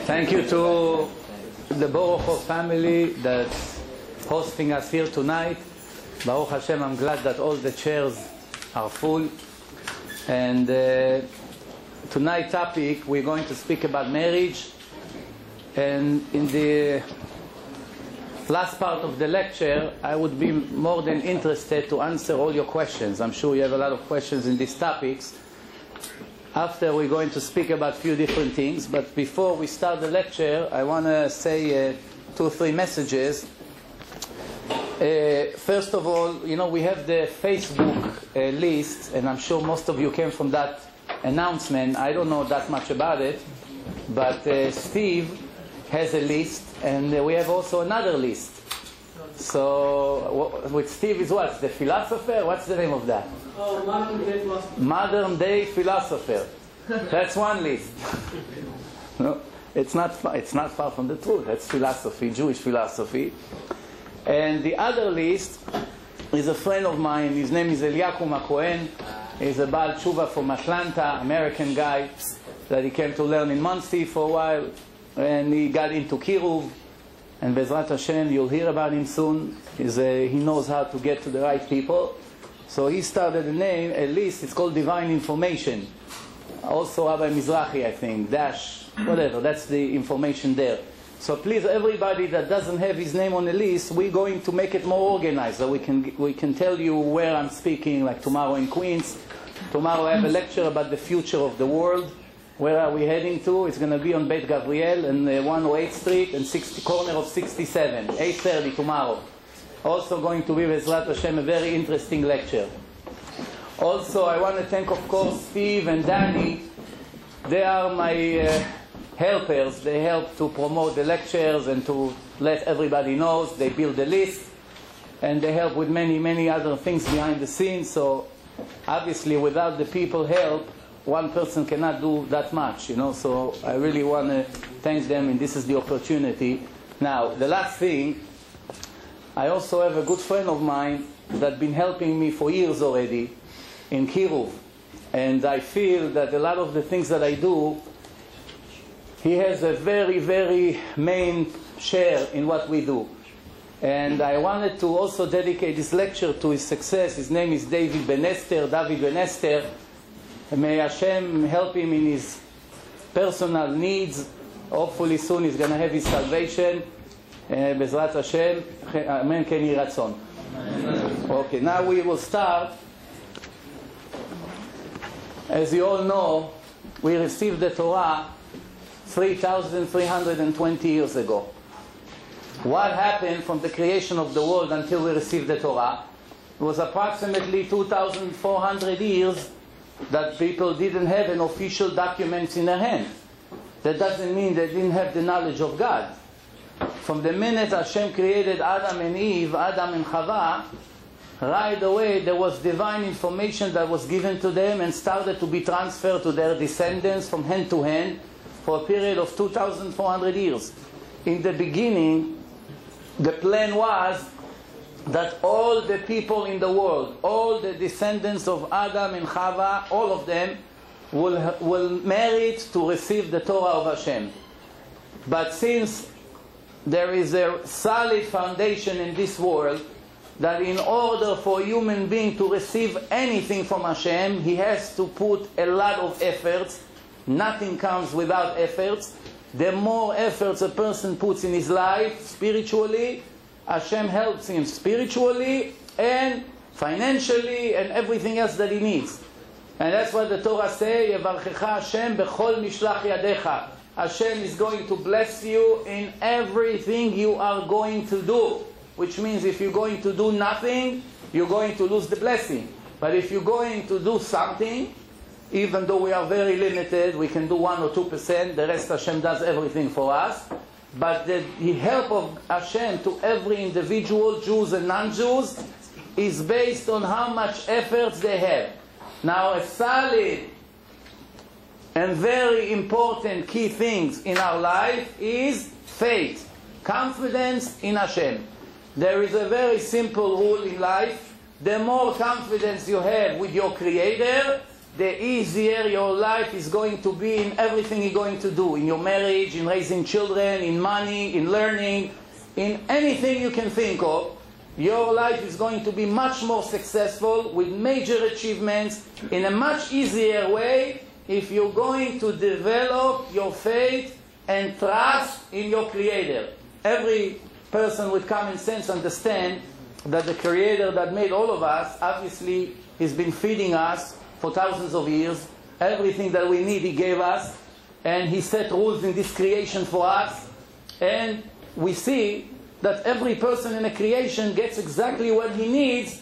Thank you to the Baruch family that's hosting us here tonight. Baruch Hashem, I'm glad that all the chairs are full. And tonight's topic, we're going to speak about marriage. And in the last part of the lecture, I would be more than interested to answer all your questions. I'm sure you have a lot of questions in these topics. After, we're going to speak about a few different things. But before we start the lecture, I want to say 2 or 3 messages. First of all, you know, we have the Facebook list, and I'm sure most of you came from that announcement. I don't know that much about it, but Steve has a list, and we have also another list. So, with Steve is what? The philosopher? What's the name of that? Oh, modern day philosopher. Modern day philosopher. That's one list. No, it's not far from the truth. That's philosophy, Jewish philosophy. And the other list is a friend of mine. His name is Eliakum Cohen. He's a Baal Tshuva from Atlanta, American guy that he came to learn in Muncie for a while. And he got into Kiruv. And Bezrat Hashem, you'll hear about him soon. He knows how to get to the right people. So he started a list. It's called Divine Information. Also Rabbi Mizrachi, I think, whatever. That's the information there. So please, everybody that doesn't have his name on the list, we're going to make it more organized. So we can tell you where I'm speaking, like tomorrow in Queens. Tomorrow I have a lecture about the future of the world. Where are we heading to? It's going to be on Beit Gabriel and 108th Street and corner of 67, 8:30 tomorrow. Also going to be, Bezrat Hashem, a very interesting lecture. Also, I want to thank, of course, Steve and Danny. They are my helpers. They help to promote the lectures and to let everybody know. They build the list. And they help with many, many other things behind the scenes. So, obviously, without the people help, one person cannot do that much, you know. So, I really want to thank them, and this is the opportunity. Now, the last thing, I also have a good friend of mine that's been helping me for years already in Kiruv. And I feel that a lot of the things that I do, he has a very, very main share in what we do. And I wanted to also dedicate this lecture to his success. His name is David Ben Esther. May Hashem help him in his personal needs. Hopefully soon he's going to have his salvation. Bezrat Hashem. Amen. Ken Yeh Ratzon. Okay, now we will start. As you all know, we received the Torah 3,320 years ago. What happened from the creation of the world until we received the Torah? It was approximately 2,400 years that people didn't have an official document in their hand. That doesn't mean they didn't have the knowledge of God. From the minute Hashem created Adam and Eve, Adam and Chava, right away there was divine information that was given to them and started to be transferred to their descendants from hand to hand for a period of 2,400 years. In the beginning, the plan was that all the people in the world, all the descendants of Adam and Chava, all of them will merit to receive the Torah of Hashem. But since there is a solid foundation in this world, that in order for a human being to receive anything from Hashem, he has to put a lot of efforts. Nothing comes without efforts. The more efforts a person puts in his life, spiritually, Hashem helps him spiritually and financially and everything else that he needs. And that's what the Torah says, Yevarchecha Hashem bechol mishlach yadecha. Hashem is going to bless you in everything you are going to do. Which means if you're going to do nothing, you're going to lose the blessing. But if you're going to do something, even though we are very limited, we can do 1 or 2%, the rest Hashem does everything for us. But the help of Hashem to every individual, Jews and non-Jews, is based on how much efforts they have. Now, a solid and very important key things in our life is faith, confidence in Hashem. There is a very simple rule in life. The more confidence you have with your Creator, the easier your life is going to be in everything you're going to do, in your marriage, in raising children, in money, in learning, in anything you can think of. Your life is going to be much more successful with major achievements in a much easier way if you're going to develop your faith and trust in your Creator. Every person with common sense understands that the Creator that made all of us, obviously, He's been feeding us for thousands of years. Everything that we need He gave us, and He set rules in this creation for us. And we see that every person in a creation gets exactly what he needs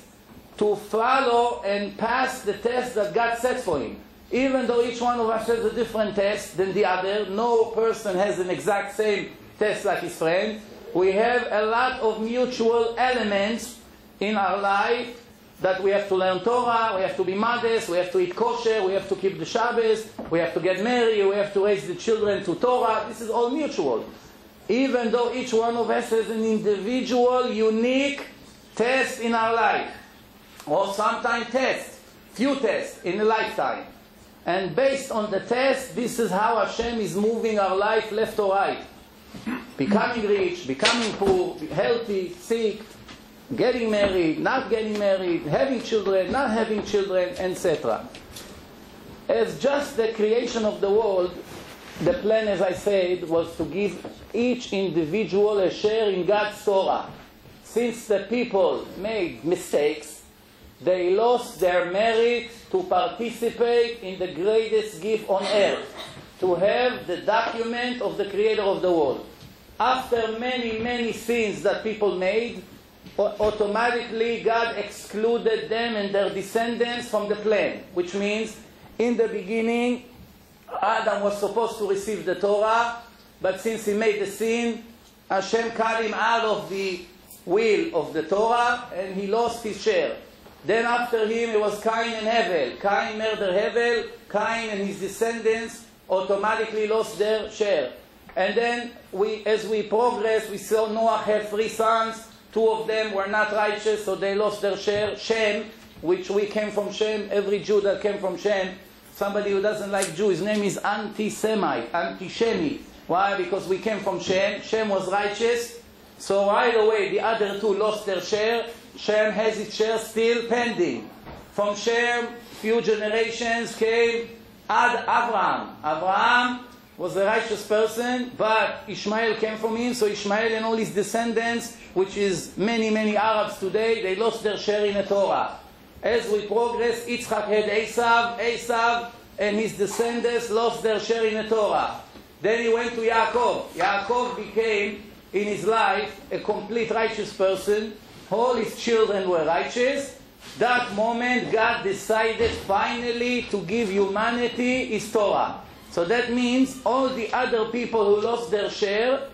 to follow and pass the test that God sets for him. Even though each one of us has a different test than the other, no person has an exact same test like his friend. We have a lot of mutual elements in our life that we have to learn Torah, we have to be modest, we have to eat kosher, we have to keep the Shabbos, we have to get married, we have to raise the children to Torah. This is all mutual. Even though each one of us has an individual, unique test in our life. Or sometimes tests, few tests in a lifetime. And based on the test, this is how Hashem is moving our life left or right. Becoming rich, becoming poor, healthy, sick, getting married, not getting married, having children, not having children, etc. As just the creation of the world, the plan, as I said, was to give each individual a share in God's Torah. Since the people made mistakes, they lost their merit to participate in the greatest gift on earth, to have the document of the Creator of the world. After many, many sins that people made, automatically God excluded them and their descendants from the plan, which means in the beginning Adam was supposed to receive the Torah, but since he made the sin, Hashem cut him out of the will of the Torah and he lost his share. Then after him it was Cain and Hevel. Cain murdered Hevel. Cain and his descendants automatically lost their share. And then as we progress, we saw Noah had 3 sons. 2 of them were not righteous, so they lost their share. Shem, which we came from Shem, every Jew that came from Shem, somebody who doesn't like Jew, his name is anti-Semite, anti-Shemi. Why? Because we came from Shem. Shem was righteous. So right away, the other 2 lost their share. Shem has its share still pending. From Shem, few generations came Abraham. Abraham was a righteous person, but Ishmael came from him. So Ishmael and all his descendants, which is many, many Arabs today, they lost their share in the Torah. As we progress, Yitzchak had Esav and his descendants lost their share in the Torah. Then he went to Yaakov. Yaakov became, in his life, a complete righteous person. All his children were righteous. That moment, God decided finally to give humanity his Torah. So that means all the other people who lost their share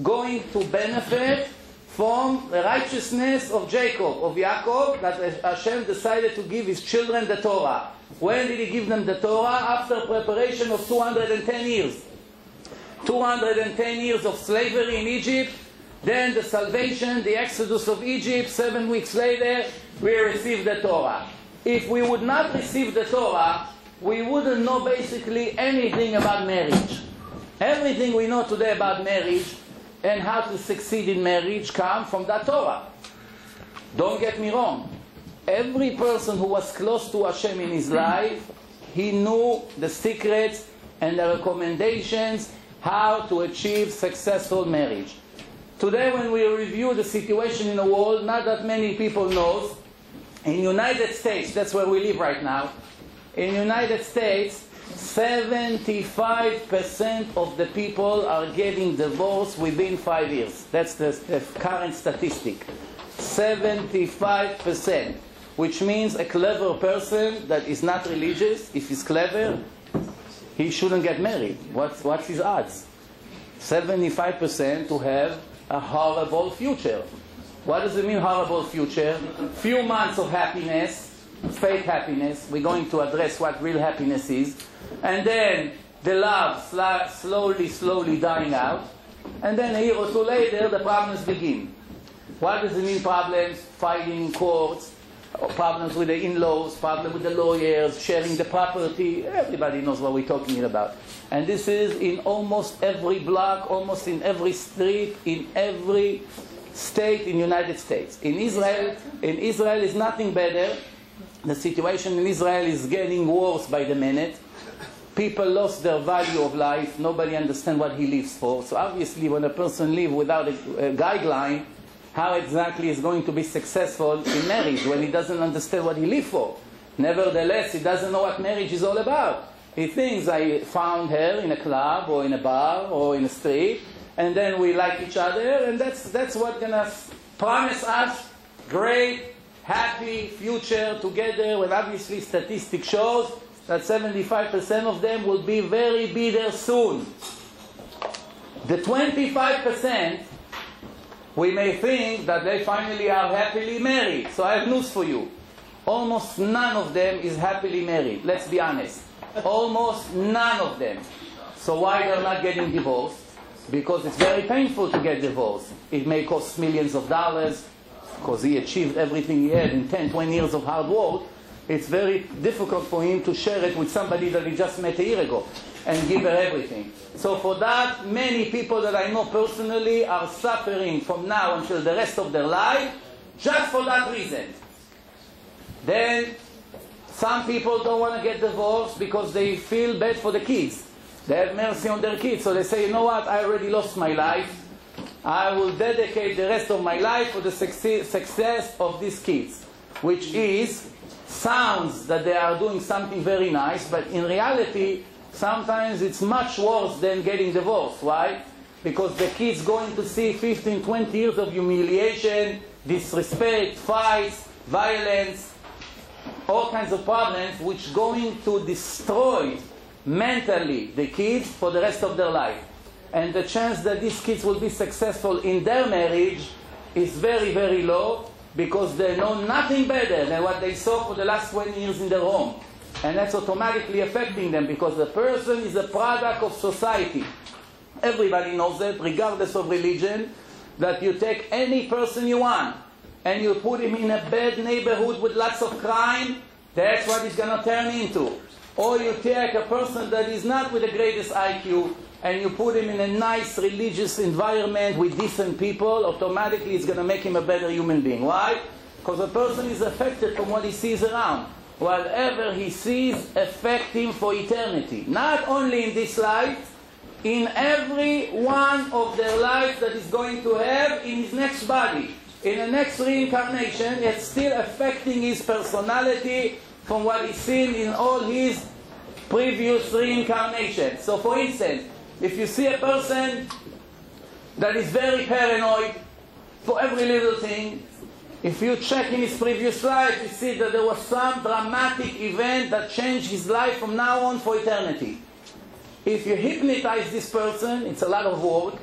going to benefit from the righteousness of Jacob, of Yaakov, that Hashem decided to give his children the Torah. When did he give them the Torah? After preparation of 210 years. 210 years of slavery in Egypt, then the salvation, the exodus of Egypt, 7 weeks later, we received the Torah. If we would not receive the Torah, we wouldn't know basically anything about marriage. Everything we know today about marriage and how to succeed in marriage come from that Torah. Don't get me wrong. Every person who was close to Hashem in his life, he knew the secrets and the recommendations how to achieve successful marriage. Today when we review the situation in the world, not that many people know. In United States, that's where we live right now, in United States, 75% of the people are getting divorced within 5 years. That's the current statistic. 75%. Which means a clever person that is not religious, if he's clever, he shouldn't get married. What's his odds? 75% to have a horrible future. What does it mean, horrible future? Few months of happiness, fake happiness. We're going to address what real happiness is. And then the love slowly dying out. And then a year or 2 later, the problems begin. What does it mean, problems? Fighting in courts, problems with the in-laws, problems with the lawyers, sharing the property. Everybody knows what we're talking about. And this is in almost every block, almost in every street, in every state in the United States. In Israel is nothing better. The situation in Israel is getting worse by the minute. People lost their value of life. Nobody understands what he lives for. So obviously when a person lives without a guideline, how exactly is going to be successful in marriage when he doesn't understand what he lives for? Nevertheless, he doesn't know what marriage is all about. He thinks, I found her in a club or in a bar or in a street, and then we like each other, and that's what's going to promise us great, happy future together, when obviously statistics shows that 75% of them will be very bitter soon. The 25%, we may think that they finally are happily married. So I have news for you. Almost none of them is happily married. Let's be honest. Almost none of them. So why they're not getting divorced? Because it's very painful to get divorced. It may cost millions of dollars, because he achieved everything he had in 10, 20 years of hard work. It's very difficult for him to share it with somebody that he just met a year ago and give her everything. So for that, many people that I know personally are suffering from now until the rest of their life, just for that reason. Then, some people don't want to get divorced because they feel bad for the kids. They have mercy on their kids, so they say, you know what, I already lost my life. I will dedicate the rest of my life for the success of these kids. Which sounds that they are doing something very nice, but in reality, sometimes it's much worse than getting divorced. Why? Because the kids going to see 15, 20 years of humiliation, disrespect, fights, violence, all kinds of problems which going to destroy mentally the kids for the rest of their life. And the chance that these kids will be successful in their marriage is very, very low, because they know nothing better than what they saw for the last 20 years in their home. And that's automatically affecting them, because the person is a product of society. Everybody knows that, regardless of religion, that you take any person you want and you put him in a bad neighborhood with lots of crime, that's what he's going to turn into. Or you take a person that is not with the greatest IQ and you put him in a nice religious environment with decent people, automatically it's going to make him a better human being. Why? Because a person is affected from what he sees around. Whatever he sees affects him for eternity. Not only in this life, in every one of their lives that he's going to have in his next body. In the next reincarnation, it's still affecting his personality from what he's seen in all his previous reincarnations. So for instance, if you see a person that is very paranoid for every little thing, if you check in his previous life, you see that there was some dramatic event that changed his life from now on for eternity. If you hypnotize this person, it's a lot of work,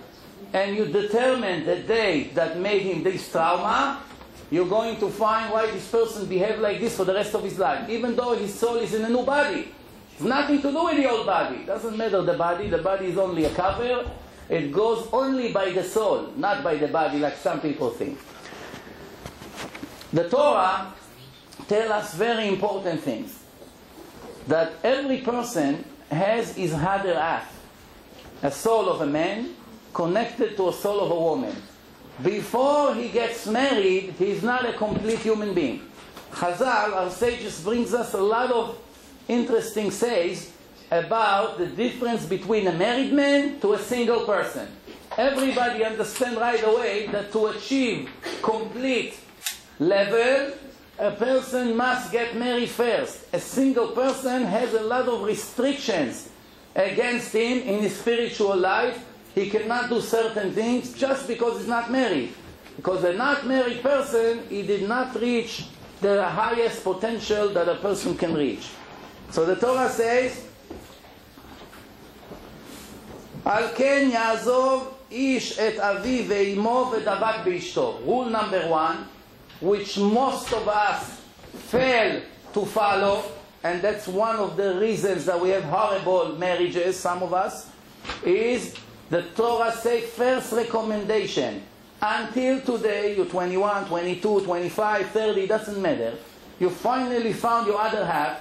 and you determine the day that made him this trauma, you're going to find why this person behaved like this for the rest of his life, even though his soul is in a new body. It's nothing to do with the old body. It doesn't matter the body is only a cover. It goes only by the soul, not by the body like some people think. The Torah tells us very important things. That every person has his other half, a soul of a man connected to a soul of a woman. Before he gets married, he is not a complete human being. Chazal, our sages, brings us a lot of interesting says about the difference between a married man to a single person. Everybody understands right away that to achieve complete level, a person must get married first. A single person has a lot of restrictions against him in his spiritual life. He cannot do certain things just because he's not married. Because a not married person, he did not reach the highest potential that a person can reach. So the Torah says, Al ken ya'azov ish et aviv ve'imo ve'dabak be'ishto. Rule number 1, which most of us fail to follow, and that's one of the reasons that we have horrible marriages, some of us, is the Torah says first recommendation. Until today, you're 21, 22, 25, 30, doesn't matter. you finally found your other half,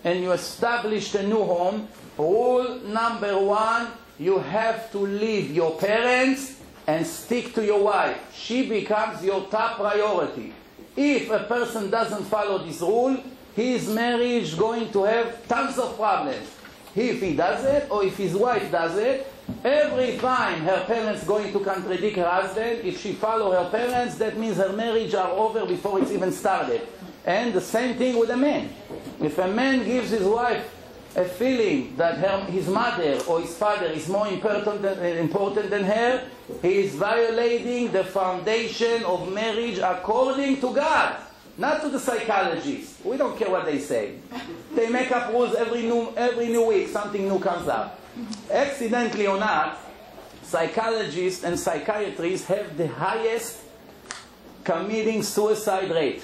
and you established a new home, rule number 1, you have to leave your parents and stick to your wife. She becomes your top priority. If a person doesn't follow this rule, his marriage is going to have tons of problems. If he does it, or if his wife does it, every time her parents going to contradict her husband, if she follow her parents, that means her marriage are over before it's even started. And the same thing with a man. If a man gives his wife a feeling that his mother or his father is more important than her, he is violating the foundation of marriage according to God, not to the psychologists. We don't care what they say. They make up rules every new week, something new comes up. Accidentally or not, psychologists and psychiatrists have the highest committing suicide rate.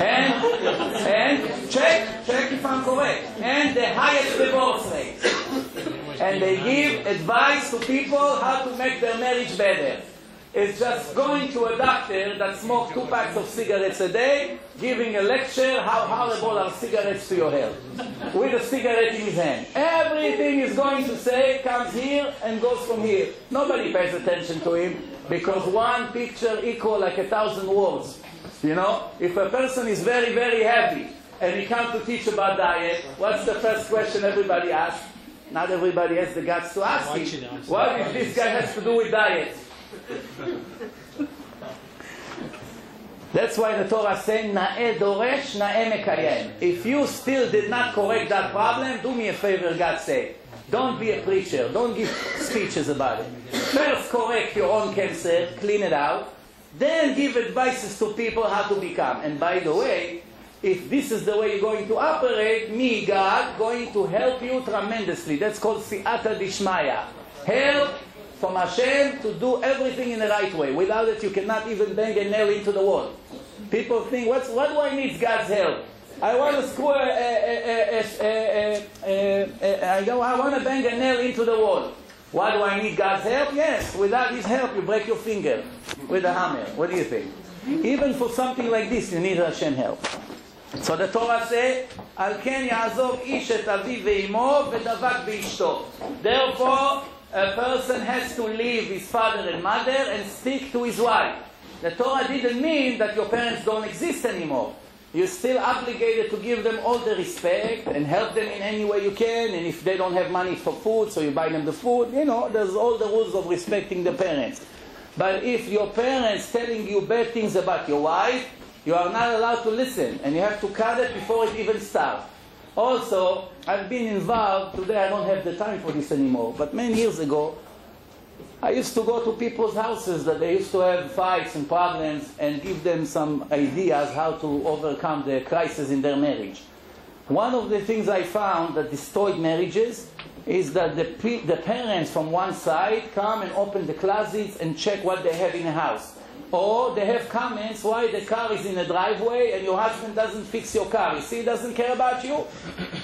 and check if I'm correct. And the highest divorce rate. And they give advice to people how to make their marriage better. It's just going to a doctor that smokes 2 packs of cigarettes a day, giving a lecture how horrible are cigarettes to your health, with a cigarette in his hand. Everything he's going to say comes here and goes from here. Nobody pays attention to him, because one picture equals like 1,000 words. You know, if a person is very, very happy and he comes to teach about diet, what's the first question everybody asks? Not everybody has the guts to ask him. What if this guy has to do with diet? That's why the Torah says, Na'eh doresh, na'eh mekayem. If you still did not correct that problem, do me a favor, God said. Don't be a preacher. Don't give speeches about it. First correct your own cancer, clean it out. Then give advices to people how to become. And by the way, if this is the way you're going to operate, me, God, going to help you tremendously. That's called siyata dishmaya. Help from Hashem to do everything in the right way. Without it, you cannot even bang a nail into the wall. People think, what do I need God's help? I want to screw I want to bang a nail into the wall. Why do I need God's help? Yes, without His help, you break your finger with a hammer. What do you think? Even for something like this, you need Hashem help. So the Torah says, Al ken ya'azov ish et aviv ve'imo v'davak be'ishto. Therefore, a person has to leave his father and mother and stick to his wife. The Torah didn't mean that your parents don't exist anymore. You're still obligated to give them all the respect and help them in any way you can. And if they don't have money for food, so you buy them the food. You know, there's all the rules of respecting the parents. But if your parents telling you bad things about your wife, you are not allowed to listen. And you have to cut it before it even starts. Also, I've been involved, today I don't have the time for this anymore, but many years ago, I used to go to people's houses that they used to have fights and problems and give them some ideas how to overcome the crisis in their marriage. One of the things I found that destroyed marriages is that the parents from one side come and open the closets and check what they have in the house. Or they have comments why the car is in the driveway and your husband doesn't fix your car. You see, he doesn't care about you.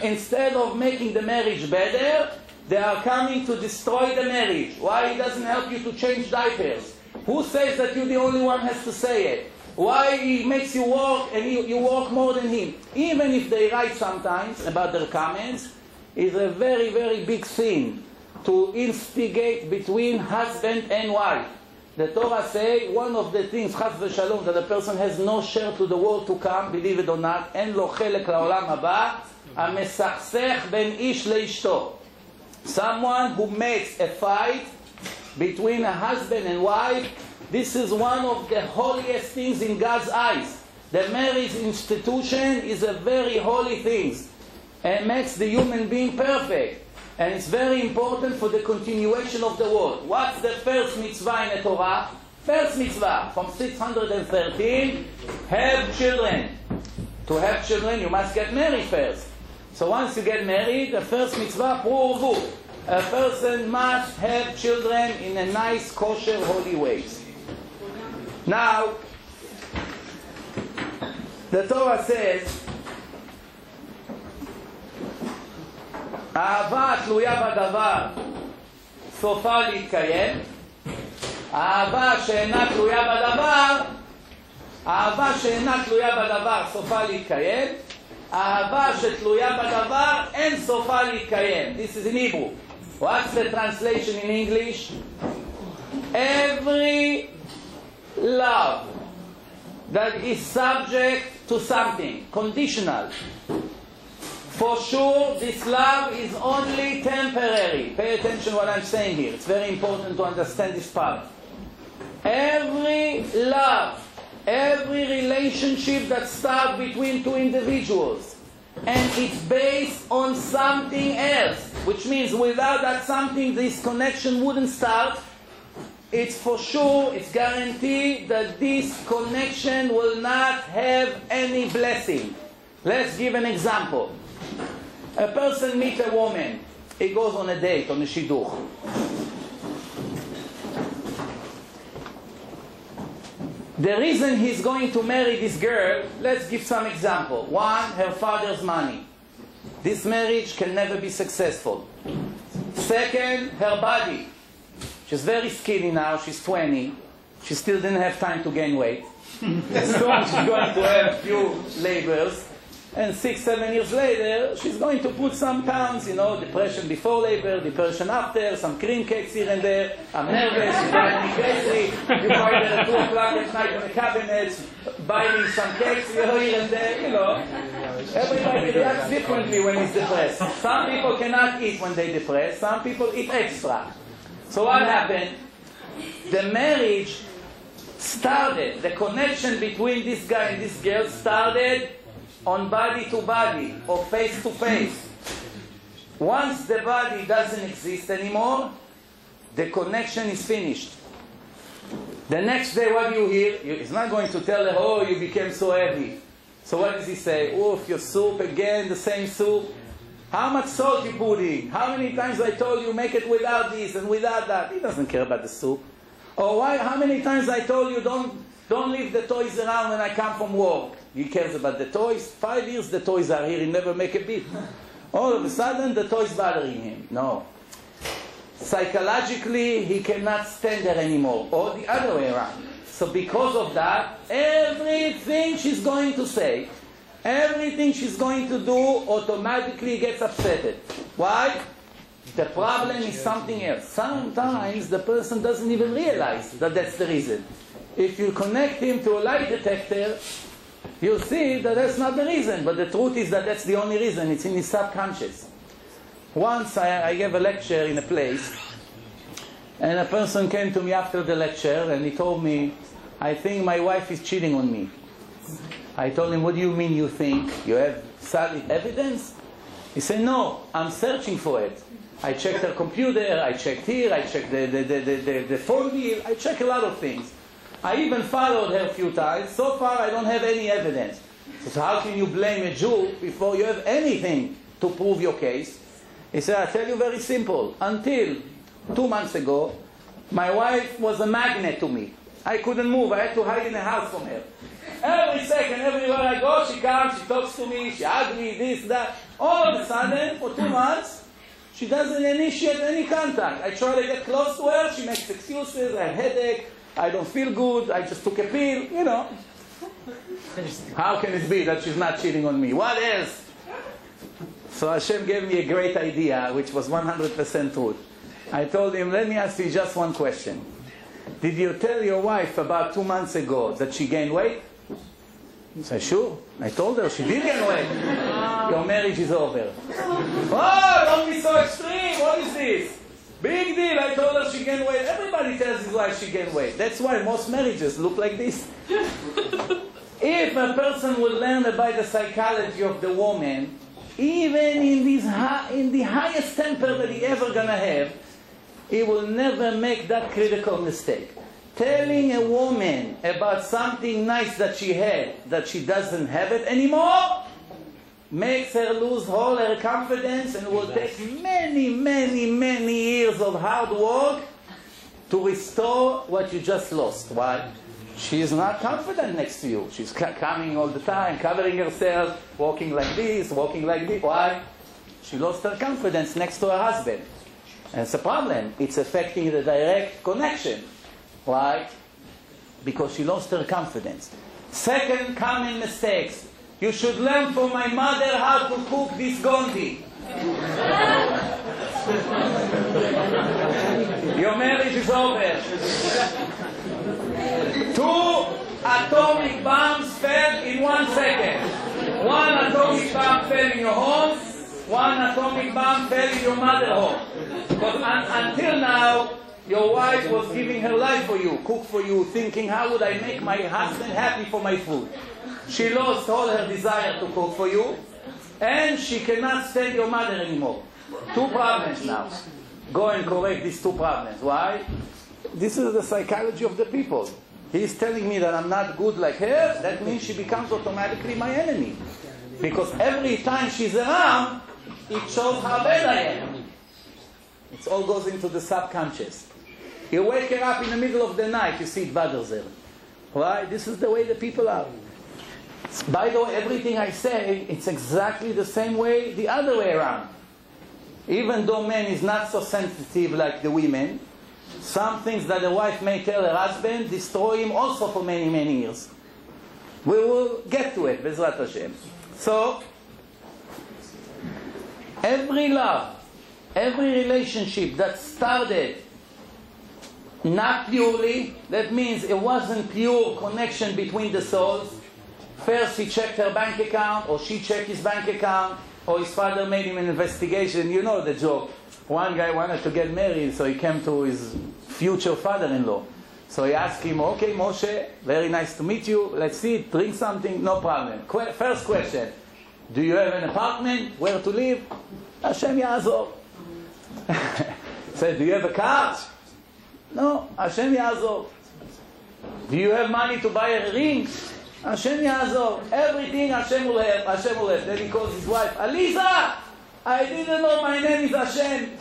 Instead of making the marriage better, they are coming to destroy the marriage. Why he doesn't help you to change diapers? Who says that you're the only one who has to say it? Why he makes you work and you work more than him? Even if they write sometimes about their comments, it's a very, very big sin to instigate between husband and wife. The Torah says one of the things, chas v'shalom, that a person has no share to the world to come, believe it or not, en lo chelek la'olam haba, המסכסך בין איש לאשתו. Someone who makes a fight between a husband and wife, this is one of the holiest things in God's eyes. The marriage institution is a very holy thing and makes the human being perfect. And it's very important for the continuation of the world. What's the first mitzvah in the Torah? First mitzvah from 613, have children. To have children, you must get married first. So once you get married, the first mitzvah, pruvu. A person must have children in a nice, kosher, holy ways. Now, the Torah says, האהבה התלויה בדבר סופה להתקיים, האהבה שאינה תלויה בדבר אהבה שאינה תלויה בדבר סופה להתקיים, אהבה שתלויה בדבר אין סופה להתקיים. This is in Hebrew. What's the translation in English? Every love that is subject to something, conditional. For sure, this love is only temporary. Pay attention to what I'm saying here. It's very important to understand this part. Every love, every relationship that starts between two individuals, and it's based on something else, which means without that something, this connection wouldn't start. It's for sure, it's guaranteed that this connection will not have any blessing. Let's give an example. A person meets a woman. He goes on a date, on a shidduch. The reason he's going to marry this girl, let's give some example. One, her father's money. This marriage can never be successful. Second, her body. She's very skinny now, she's 20. She still didn't have time to gain weight. Soon she's going to have a few labors. And 6-7 years later, she's going to put some pounds, depression before labor, depression after, some cream cakes here and there. I'm nervous, she's driving me crazy. You find her at 2 o'clock at night on the cabinet, buying some cakes here and there, Everybody reacts differently when he's depressed. Some people cannot eat when they're depressed. Some people eat extra. So what happened? The marriage started, the connection between this guy and this girl started on body to body, or face to face. Once the body doesn't exist anymore, the connection is finished. The next day, what do you hear? He's not going to tell her, oh, you became so heavy. So what does he say? Oof, your soup again, the same soup. How much salt you put in? How many times I told you make it without this and without that? He doesn't care about the soup. Or how many times I told you don't leave the toys around when I come from work? He cares about the toys. 5 years the toys are here, he never make a bit. All of a sudden the toys bothering him. No. Psychologically he cannot stand there anymore. Or the other way around. So because of that, everything she's going to say, everything she's going to do automatically gets upset. Why? The problem is something else. Sometimes the person doesn't even realize that that's the reason. If you connect him to a lie detector, you'll see that that's not the reason. But the truth is that that's the only reason. It's in his subconscious. Once I gave a lecture in a place, and a person came to me after the lecture and he told me, I think my wife is cheating on me. I told him, what do you mean you think? You have solid evidence? He said, no, I'm searching for it. I checked her computer, I checked here, I checked the phone bill, I checked a lot of things. I even followed her a few times. So far, I don't have any evidence. So how can you blame a Jew before you have anything to prove your case? He said, I'll tell you very simple. Until 2 months ago, my wife was a magnet to me. I couldn't move. I had to hide in the house from her. Every second, everywhere I go, she comes, she talks to me, she hugs me, this, that. All of a sudden, for 2 months, she doesn't initiate any contact. I try to get close to her, she makes excuses, I have headache, I don't feel good, I just took a pill, How can it be that she's not cheating on me? What else? So Hashem gave me a great idea, which was 100% truth. I told him, let me ask you just one question. Did you tell your wife about 2 months ago that she gained weight? He said, sure. I told her she did gain weight. Your marriage is over. Oh, don't be so extreme. What is this? Big deal. I told her she gained weight. Everybody tells his wife she gained weight. That's why most marriages look like this. If a person will learn about the psychology of the woman, even in the highest temper that he ever gonna have, he will never make that critical mistake. Telling a woman about something nice that she had, that she doesn't have it anymore, makes her lose all her confidence, and will take many, many, many years of hard work to restore what you just lost. Why? She is not confident next to you. She's coming all the time, covering herself, walking like this, walking like this. Why? She lost her confidence next to her husband. And it's a problem. It's affecting the direct connection. Why? Because she lost her confidence. Second common mistakes. You should learn from my mother how to cook this gondi. Your marriage is over. 2 atomic bombs fell in 1 second. 1 atomic bomb fell in your home, 1 atomic bomb fell in your mother's home. Because until now, your wife was giving her life for you, cook for you, thinking, how would I make my husband happy for my food? She lost all her desire to cook for you, and she cannot stand your mother anymore. 2 problems now. Go and correct these 2 problems. Why? This is the psychology of the people. He's telling me that I'm not good like her, that means she becomes automatically my enemy. Because every time she's around, it shows how bad I am. It all goes into the subconscious. You wake her up in the middle of the night, you see it bothers her. Why? This is the way the people are. By the way, everything I say, it's exactly the same way the other way around. Even though man is not so sensitive like the women, some things that the wife may tell her husband destroy him also for many, many years. We will get to it, Bezrat Hashem. So, every love, every relationship that started not purely, that means it wasn't pure connection between the souls. First he checked her bank account, or she checked his bank account, or his father made him an investigation. You know the joke. One guy wanted to get married, so he came to his future father-in-law. So he asked him, okay, Moshe, very nice to meet you. Let's eat, drink something, no problem. First question, do you have an apartment? Where to live? Hashem Yazor. Said, do you have a car? No, Hashem Yazor. Do you have money to buy a ring? Hashem Yazor. Everything Hashem will have. Hashem will have. Then he calls his wife, Aliza! I didn't know my name is Hashem.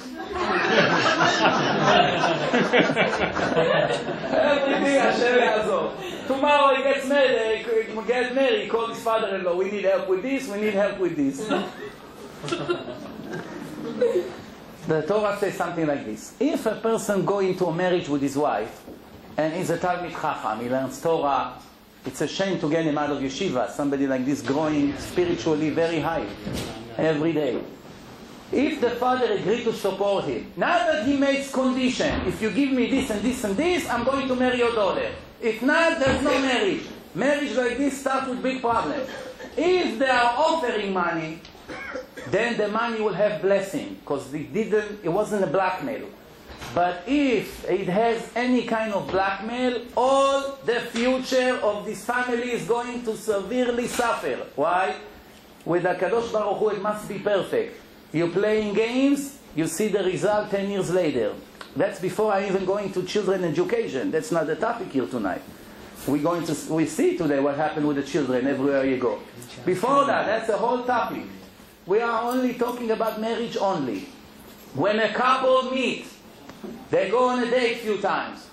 Everything Hashem Yazor. Tomorrow he gets married, he calls his father-in-law, we need help with this, we need help with this. The Torah says something like this. If a person goes into a marriage with his wife, and is a Talmid Chacham, he learns Torah, it's a shame to get him out of yeshiva, somebody like this growing spiritually very high, every day. If the father agreed to support him, not that he makes condition, if you give me this and this and this, I'm going to marry your daughter. If not, there's no marriage. Marriage like this starts with big problems. If they are offering money, then the money will have blessing, because it wasn't a blackmail. But if it has any kind of blackmail, all the future of this family is going to severely suffer. Why? With HaKadosh Baruch Hu, it must be perfect. You're playing games, you see the result 10 years later. That's before I even going to children education. That's not the topic here tonight. We see today what happened with the children everywhere you go. Before that, that's the whole topic. We are only talking about marriage only. When a couple meet, they go on a date a few times.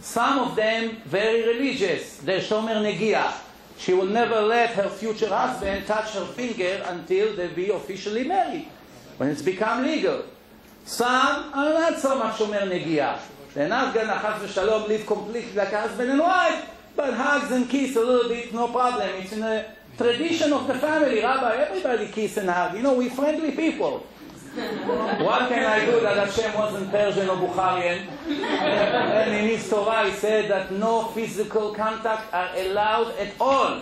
Some of them very religious. They're shomer negia. She will never let her future husband touch her finger until they be officially married, when it's become legal. Some are not so much shomer negia. They're not going to chas v'shalom live completely like a husband and wife, but hugs and kiss a little bit, no problem. It's in the tradition of the family. Rabbi, everybody kiss and hug. You know, we're friendly people. What can I do that Hashem wasn't Persian or Bukharian? And in his Torah he said that no physical contact are allowed at all.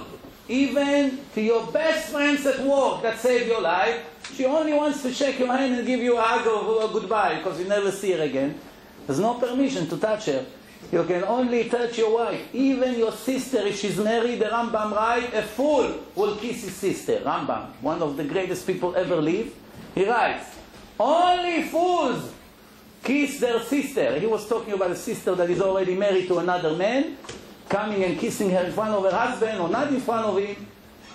Even to your best friends at work that saved your life, she only wants to shake your hand and give you a hug or a goodbye because you never see her again. There's no permission to touch her. You can only touch your wife. Even your sister, if she's married, the Rambam writes, a fool will kiss his sister. Rambam, one of the greatest people ever lived, he writes, only fools kiss their sister. He was talking about a sister that is already married to another man, coming and kissing her in front of her husband or not in front of him.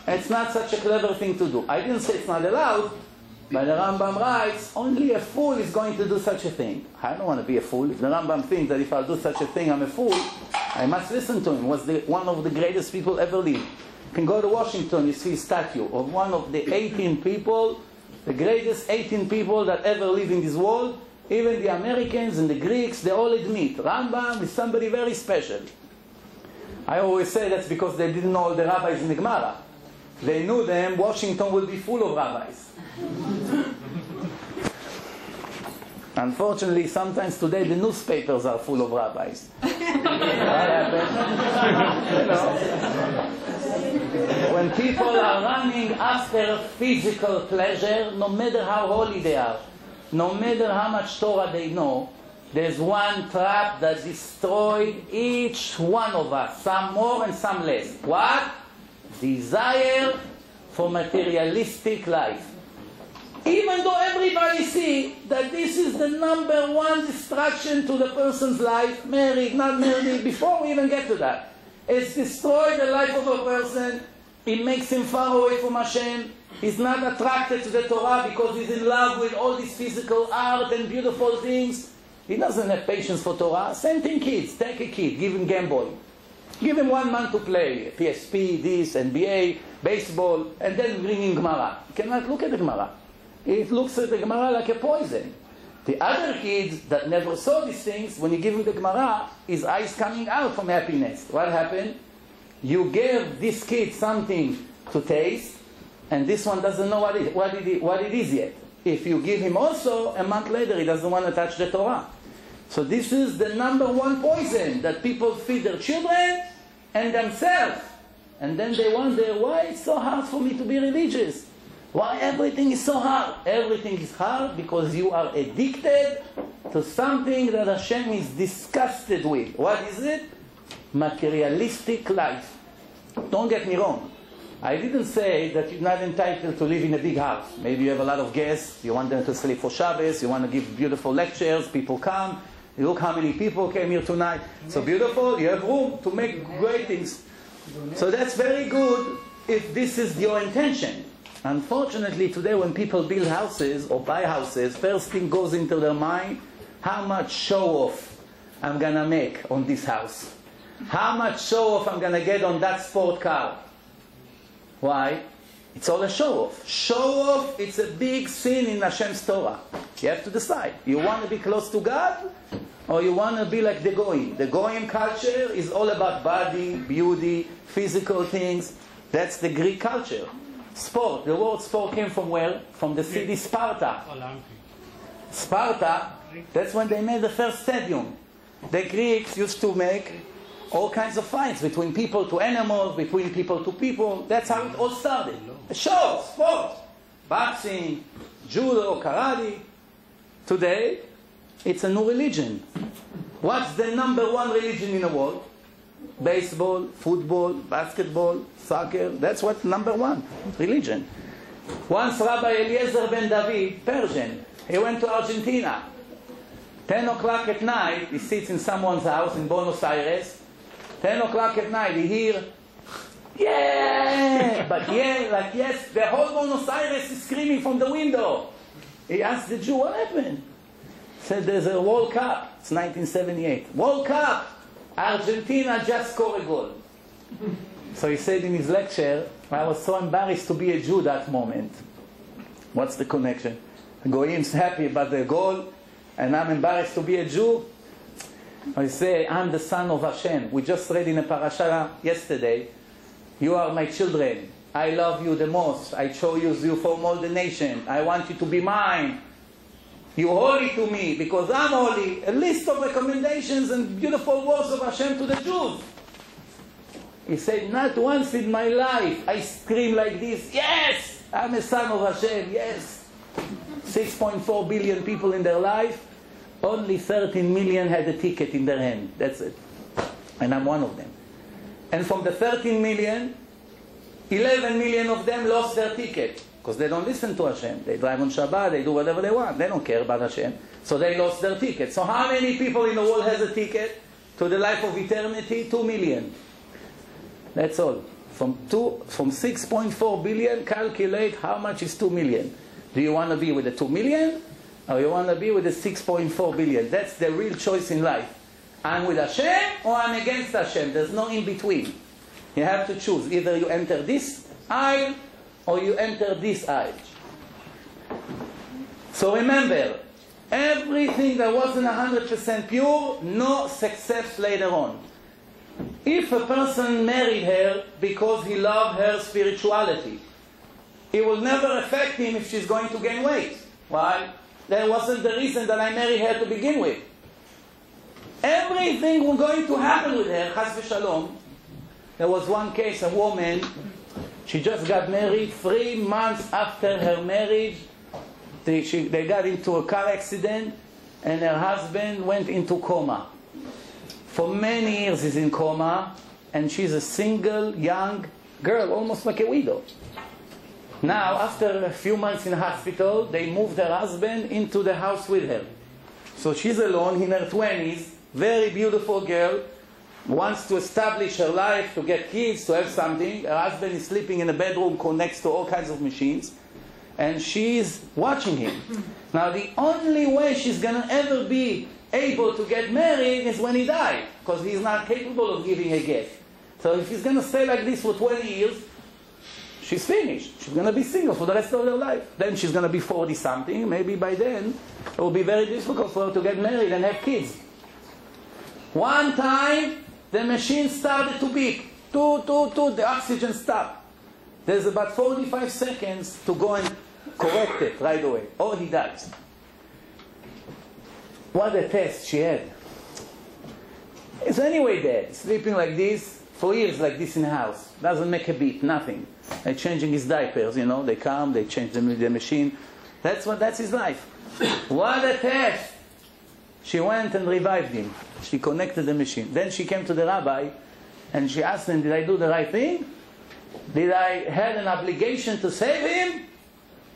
It's not such a clever thing to do. I didn't say it's not allowed, but the Rambam writes, only a fool is going to do such a thing. I don't want to be a fool. If the Rambam thinks that if I'll do such a thing, I'm a fool, I must listen to him. He was one of the greatest people ever lived. You can go to Washington, you see a statue of one of the 18 people, the greatest 18 people that ever lived in this world. Even the Americans and the Greeks, they all admit Rambam is somebody very special. I always say that's because they didn't know all the rabbis in the Gemara. They knew them, Washington will be full of rabbis. Unfortunately, sometimes today the newspapers are full of rabbis. What happened? When people are running after physical pleasure, no matter how holy they are, no matter how much Torah they know, there's one trap that destroyed each one of us, some more and some less. What? Desire for materialistic life. Even though everybody sees that this is the number one distraction to the person's life, married, not married, before we even get to that. It's destroyed the life of a person. It makes him far away from Hashem. He's not attracted to the Torah because he's in love with all this physical art and beautiful things. He doesn't have patience for Torah. Same thing kids. Take a kid, give him Game Boy. Give him 1 month to play. PSP, this, NBA, baseball, and then bring him Gemara. He cannot look at the Gemara. It looks at the Gemara like a poison. The other kids that never saw these things, when you give him the Gemara, his eyes coming out from happiness. What happened? You gave this kid something to taste, and this one doesn't know what it is yet. If you give him also, a month later, he doesn't want to touch the Torah. So this is the number one poison that people feed their children and themselves. And then they wonder, why it's so hard for me to be religious? Why everything is so hard? Everything is hard because you are addicted to something that Hashem is disgusted with. What is it? Materialistic life. Don't get me wrong. I didn't say that you're not entitled to live in a big house. Maybe you have a lot of guests, you want them to sleep for Shabbos, you want to give beautiful lectures, people come. Look how many people came here tonight. So beautiful, you have room to make great things. So that's very good if this is your intention. Unfortunately, today when people build houses or buy houses, first thing goes into their mind, how much show-off I'm going to make on this house. How much show-off I'm going to get on that sport car. Why? It's all a show-off. Show-off, it's a big sin in Hashem's Torah. You have to decide. You want to be close to God, or you want to be like the Goyim. The Goyim culture is all about body, beauty, physical things. That's the Greek culture. Sport. The word sport came from where? From the city Sparta. Sparta, that's when they made the first stadium. The Greeks used to make all kinds of fights between people to animals, between people to people. That's how it all started. A show, sport, boxing, judo, karate. Today, it's a new religion. What's the number one religion in the world? Baseball, football, basketball, soccer. That's what's number one religion. Once Rabbi Eliezer ben David, Persian, he went to Argentina. 10 o'clock at night, he sits in someone's house in Buenos Aires. 10 o'clock at night, he hears, yeah! But yeah, like yes, the whole Buenos Aires is screaming from the window. He asked the Jew, what happened? He said, there's a World Cup. It's 1978. World Cup! Argentina just scored a goal. So he said in his lecture, I was so embarrassed to be a Jew that moment. What's the connection? Goyim's happy about the goal, and I'm embarrassed to be a Jew. I say, I'm the son of Hashem. We just read in a parasha yesterday, you are my children. I love you the most. I chose you from all the nation. I want you to be mine. You holy to me because I'm holy. A list of recommendations and beautiful words of Hashem to the Jews. He said, not once in my life I scream like this, yes, I'm a son of Hashem, yes. 6.4 billion people in their life, only 13 million had a ticket in their hand. That's it. And I'm one of them. And from the 13 million, 11 million of them lost their ticket. Because they don't listen to Hashem. They drive on Shabbat, they do whatever they want. They don't care about Hashem. So they lost their ticket. So how many people in the world has a ticket to the life of eternity? 2 million. That's all. From 6.4 billion, calculate how much is 2 million. Do you want to be with the 2 million? Or you want to be with the 6.4 billion? That's the real choice in life. I'm with Hashem or I'm against Hashem. There's no in between. You have to choose. Either you enter this aisle or you enter this aisle. So remember, everything that wasn't 100% pure, no success later on. if a person married her because he loved her spirituality, it will never affect him if she's going to gain weight. Why? That wasn't the reason that I married her to begin with. Everything was going to happen with her, chas v'shalom. There was one case, a woman, she just got married. 3 months after her marriage, they got into a car accident, and her husband went into coma. For many years he's in coma, and she's a single, young girl, almost like a widow. Now, after a few months in the hospital, they moved her husband into the house with her. So she's alone, in her 20s, very beautiful girl, wants to establish her life, to get kids, to have something. Her husband is sleeping in a bedroom next to all kinds of machines, and she's watching him. Now, the only way she's going to ever be able to get married is when he dies, because he's not capable of giving a gift. So if he's going to stay like this for 20 years, she's finished. She's going to be single for the rest of her life. Then she's going to be 40-something. Maybe by then it will be very difficult for her to get married and have kids. One time, the machine started to beep. The oxygen stopped. There's about 45 seconds to go and correct it right away, or he dies. What a test she had. He's anyway dead, sleeping like this, for years like this in the house. Doesn't make a beep, nothing. They're changing his diapers, they come, they change the machine. That's his life. What a test! She went and revived him. She connected the machine. Then she came to the rabbi, and she asked him, did I do the right thing? Did I have an obligation to save him?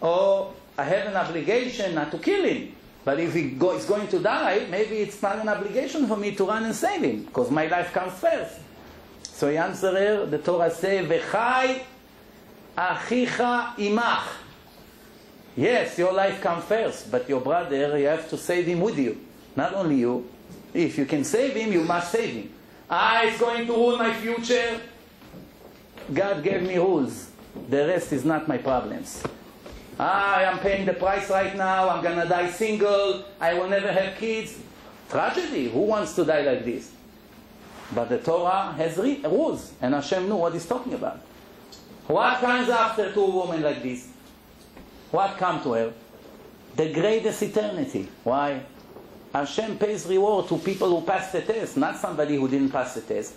Or I have an obligation not to kill him? But if he is going to die, maybe it's not an obligation for me to run and save him, because my life comes first. So he answered her, the Torah says, V'chai achicha imach. Yes, your life comes first, but your brother, you have to save him with you. Not only you. If you can save him, you must save him. It's going to ruin my future. God gave me rules. The rest is not my problems. I am paying the price right now. I'm going to die single. I will never have kids. Tragedy. Who wants to die like this? But the Torah has rules. And Hashem knew what he's talking about. What comes after to a woman like this? What comes to her? The greatest eternity. Why? Hashem pays reward to people who pass the test, not somebody who didn't pass the test.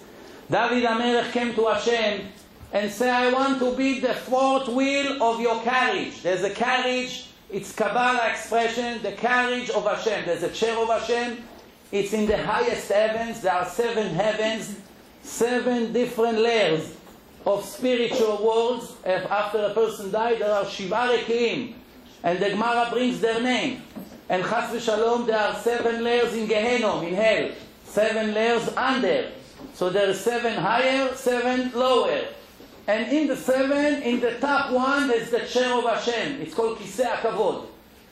David HaMelech came to Hashem and said, I want to be the fourth wheel of your carriage. There's a carriage, it's Kabbalah expression, the carriage of Hashem. There's a chair of Hashem. It's in the highest heavens. There are 7 heavens, 7 different layers of spiritual worlds. After a person died, there are Shiva Rekiim, and the Gemara brings their name. And chas v'shalom, there are 7 layers in Gehenom, in hell. 7 layers under. So there are 7 higher, 7 lower. And in the 7, in the top one, there's the chair of Hashem. It's called Kisei HaKavod.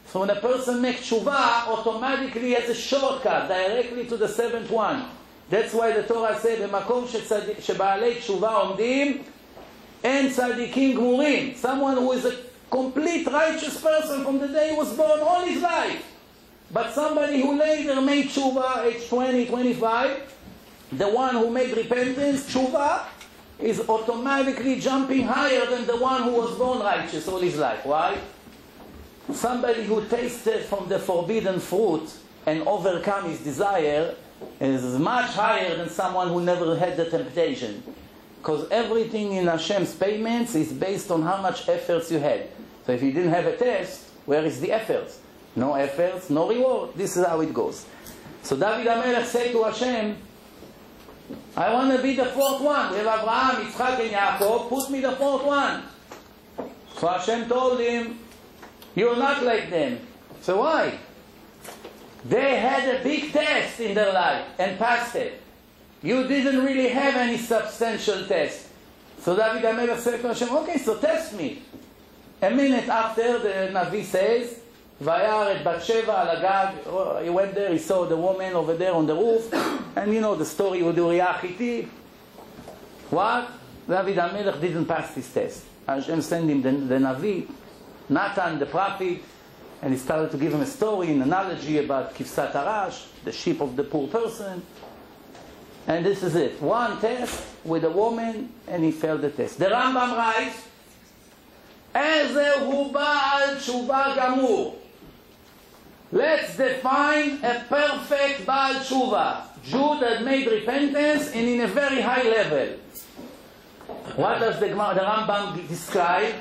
So when a person makes tshuva, automatically he has a shortcut directly to the 7th one. That's why the Torah said, במקום שבעלי תשובה עומדים, אין צדיקים גמורים. Someone who is a complete righteous person from the day he was born all his life. But somebody who later made tshuva, age 20, 25, the one who made repentance, tshuva, is automatically jumping higher than the one who was born righteous all his life. Why? Somebody who tasted from the forbidden fruit and overcome his desire is much higher than someone who never had the temptation. Because everything in Hashem's payments is based on how much efforts you had. So if you didn't have a test, where is the efforts? No efforts, no reward. This is how it goes. So David HaMelech said to Hashem, I want to be the 4th one. We have Abraham, Yitzchak, and Yaakov. Put me the 4th one. So Hashem told him, you're not like them. So why? They had a big test in their life and passed it. You didn't really have any substantial test. So David HaMelech said to Hashem, okay, so test me. A minute after, the Navi says, Vayar et Batsheva al Agag. He went there, he saw the woman over there on the roof. And you know the story with Uriah Hittite. What? David HaMelech didn't pass this test. Hashem sent him the Navi, Nathan the prophet, and he started to give him a story, an analogy about Kivsat Arash, the sheep of the poor person. And this is it. One test with a woman, and he failed the test. The Rambam writes, Ezehu Baal Tshuva Gamur. Let's define a perfect Baal Tshuva. Jew that made repentance and in a very high level. What does the Rambam describe?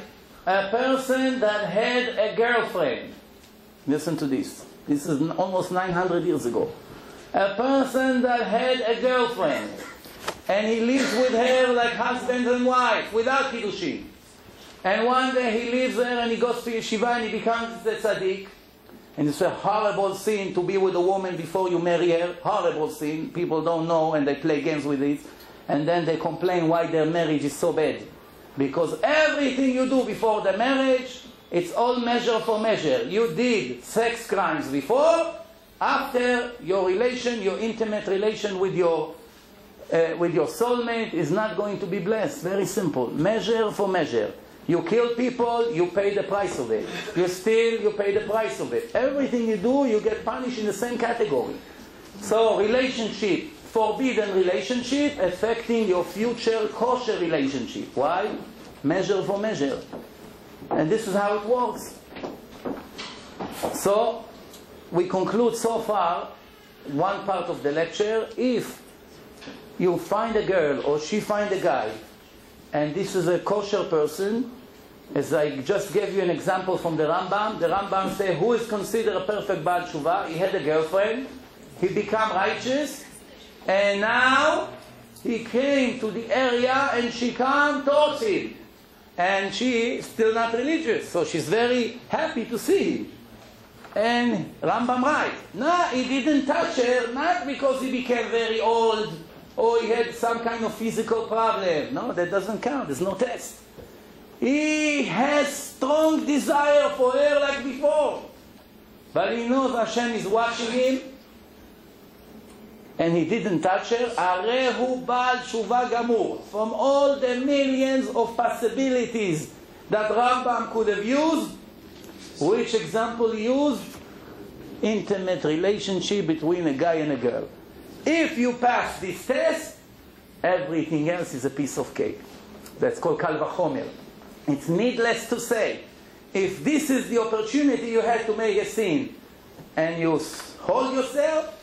A person that had a girlfriend. Listen to this. This is almost 900 years ago. A person that had a girlfriend and he lives with her like husband and wife without kiddushin. And one day he leaves her and he goes to yeshiva and he becomes the tzaddik. And it's a horrible sin to be with a woman before you marry her. Horrible sin. People don't know and they play games with it. And then they complain why their marriage is so bad. Because everything you do before the marriage, it's all measure for measure. You did sex crimes before, after your relation, your intimate relation with your soulmate is not going to be blessed. Very simple. Measure for measure. You kill people, you pay the price of it. You steal, you pay the price of it. Everything you do, you get punished in the same category. So relationship, forbidden relationship, affecting your future kosher relationship. Why? Measure for measure. And this is how it works. So, we conclude so far one part of the lecture. If you find a girl or she find a guy, and this is a kosher person, as I just gave you an example from the Rambam says, who is considered a perfect Baal Tshuva? He had a girlfriend, he became righteous, and now he came to the area and she came towards him. And she is still not religious, so she's very happy to see him. And Rambam writes, no, he didn't touch her, not because he became very old, or he had some kind of physical problem. No, that doesn't count, there's no test. He has strong desire for her like before. But he knows Hashem is watching him, and he didn't touch her. Arehu Baal Tshuva Gamur. From all the millions of possibilities that Rambam could have used, which example he used? Intimate relationship between a guy and a girl. If you pass this test, everything else is a piece of cake. That's called Kal Vachomer. It's needless to say, if this is the opportunity you had to make a sin, and you hold yourself,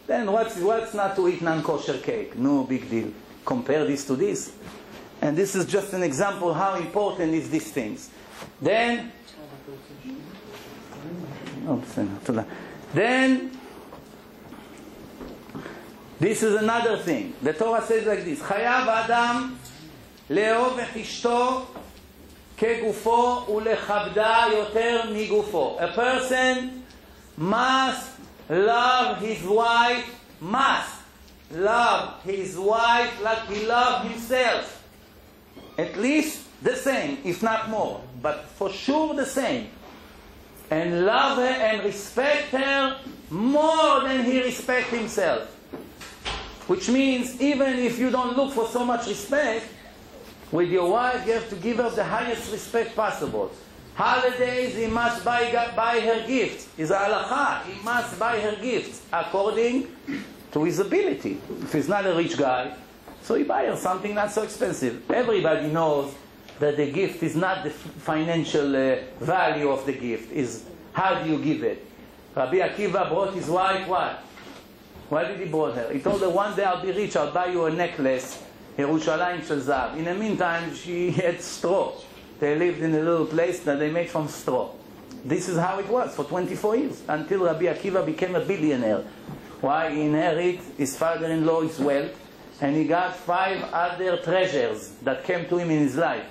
then what's not to eat non-kosher cake? No big deal. Compare this to this. And this is just an example how important is these things. Then, this is another thing. The Torah says like this, Chayav Adam le'ov et ishto kegufo ulechabda yoter migufo. A person must love his wife, must love his wife like he loves himself. At least the same, if not more. But for sure the same. And love her and respect her more than he respects himself. Which means even if you don't look for so much respect, with your wife you have to give her the highest respect possible. Holidays, he must buy her gifts. It's a halacha. He must buy her gifts according to his ability. If he's not a rich guy, so he buy her something not so expensive. Everybody knows that the gift is not the financial value of the gift. Is how do you give it? Rabbi Akiva brought his wife what? Why did he brought her? He told her, one day I'll be rich, I'll buy you a necklace, Yerushalayim Shel Zahav. In the meantime, she had straw. They lived in a little place that they made from straw. This is how it was for 24 years, until Rabbi Akiva became a billionaire. Why? He inherited his father-in-law's wealth, and he got 5 other treasures that came to him in his life.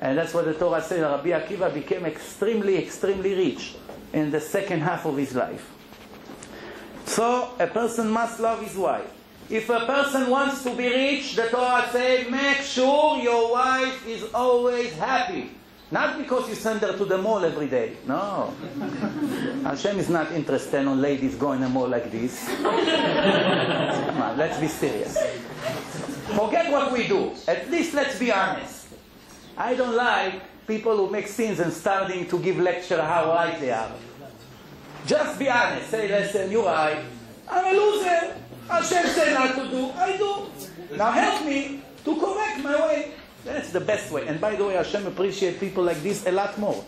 And that's what the Torah says. Rabbi Akiva became extremely, extremely rich in the second half of his life. So, a person must love his wife. If a person wants to be rich, the Torah says, make sure your wife is always happy. Not because you send her to the mall every day. No. Hashem is not interested in ladies going to the mall like this. Come on, let's be serious. Forget what we do. At least let's be honest. I don't like people who make sins and starting to give lecture how right they are. Just be honest. Say, listen, you're right. I'm a loser. Hashem said not to do, I do. Now help me to correct my way. That's the best way. And by the way, Hashem appreciates people like this a lot more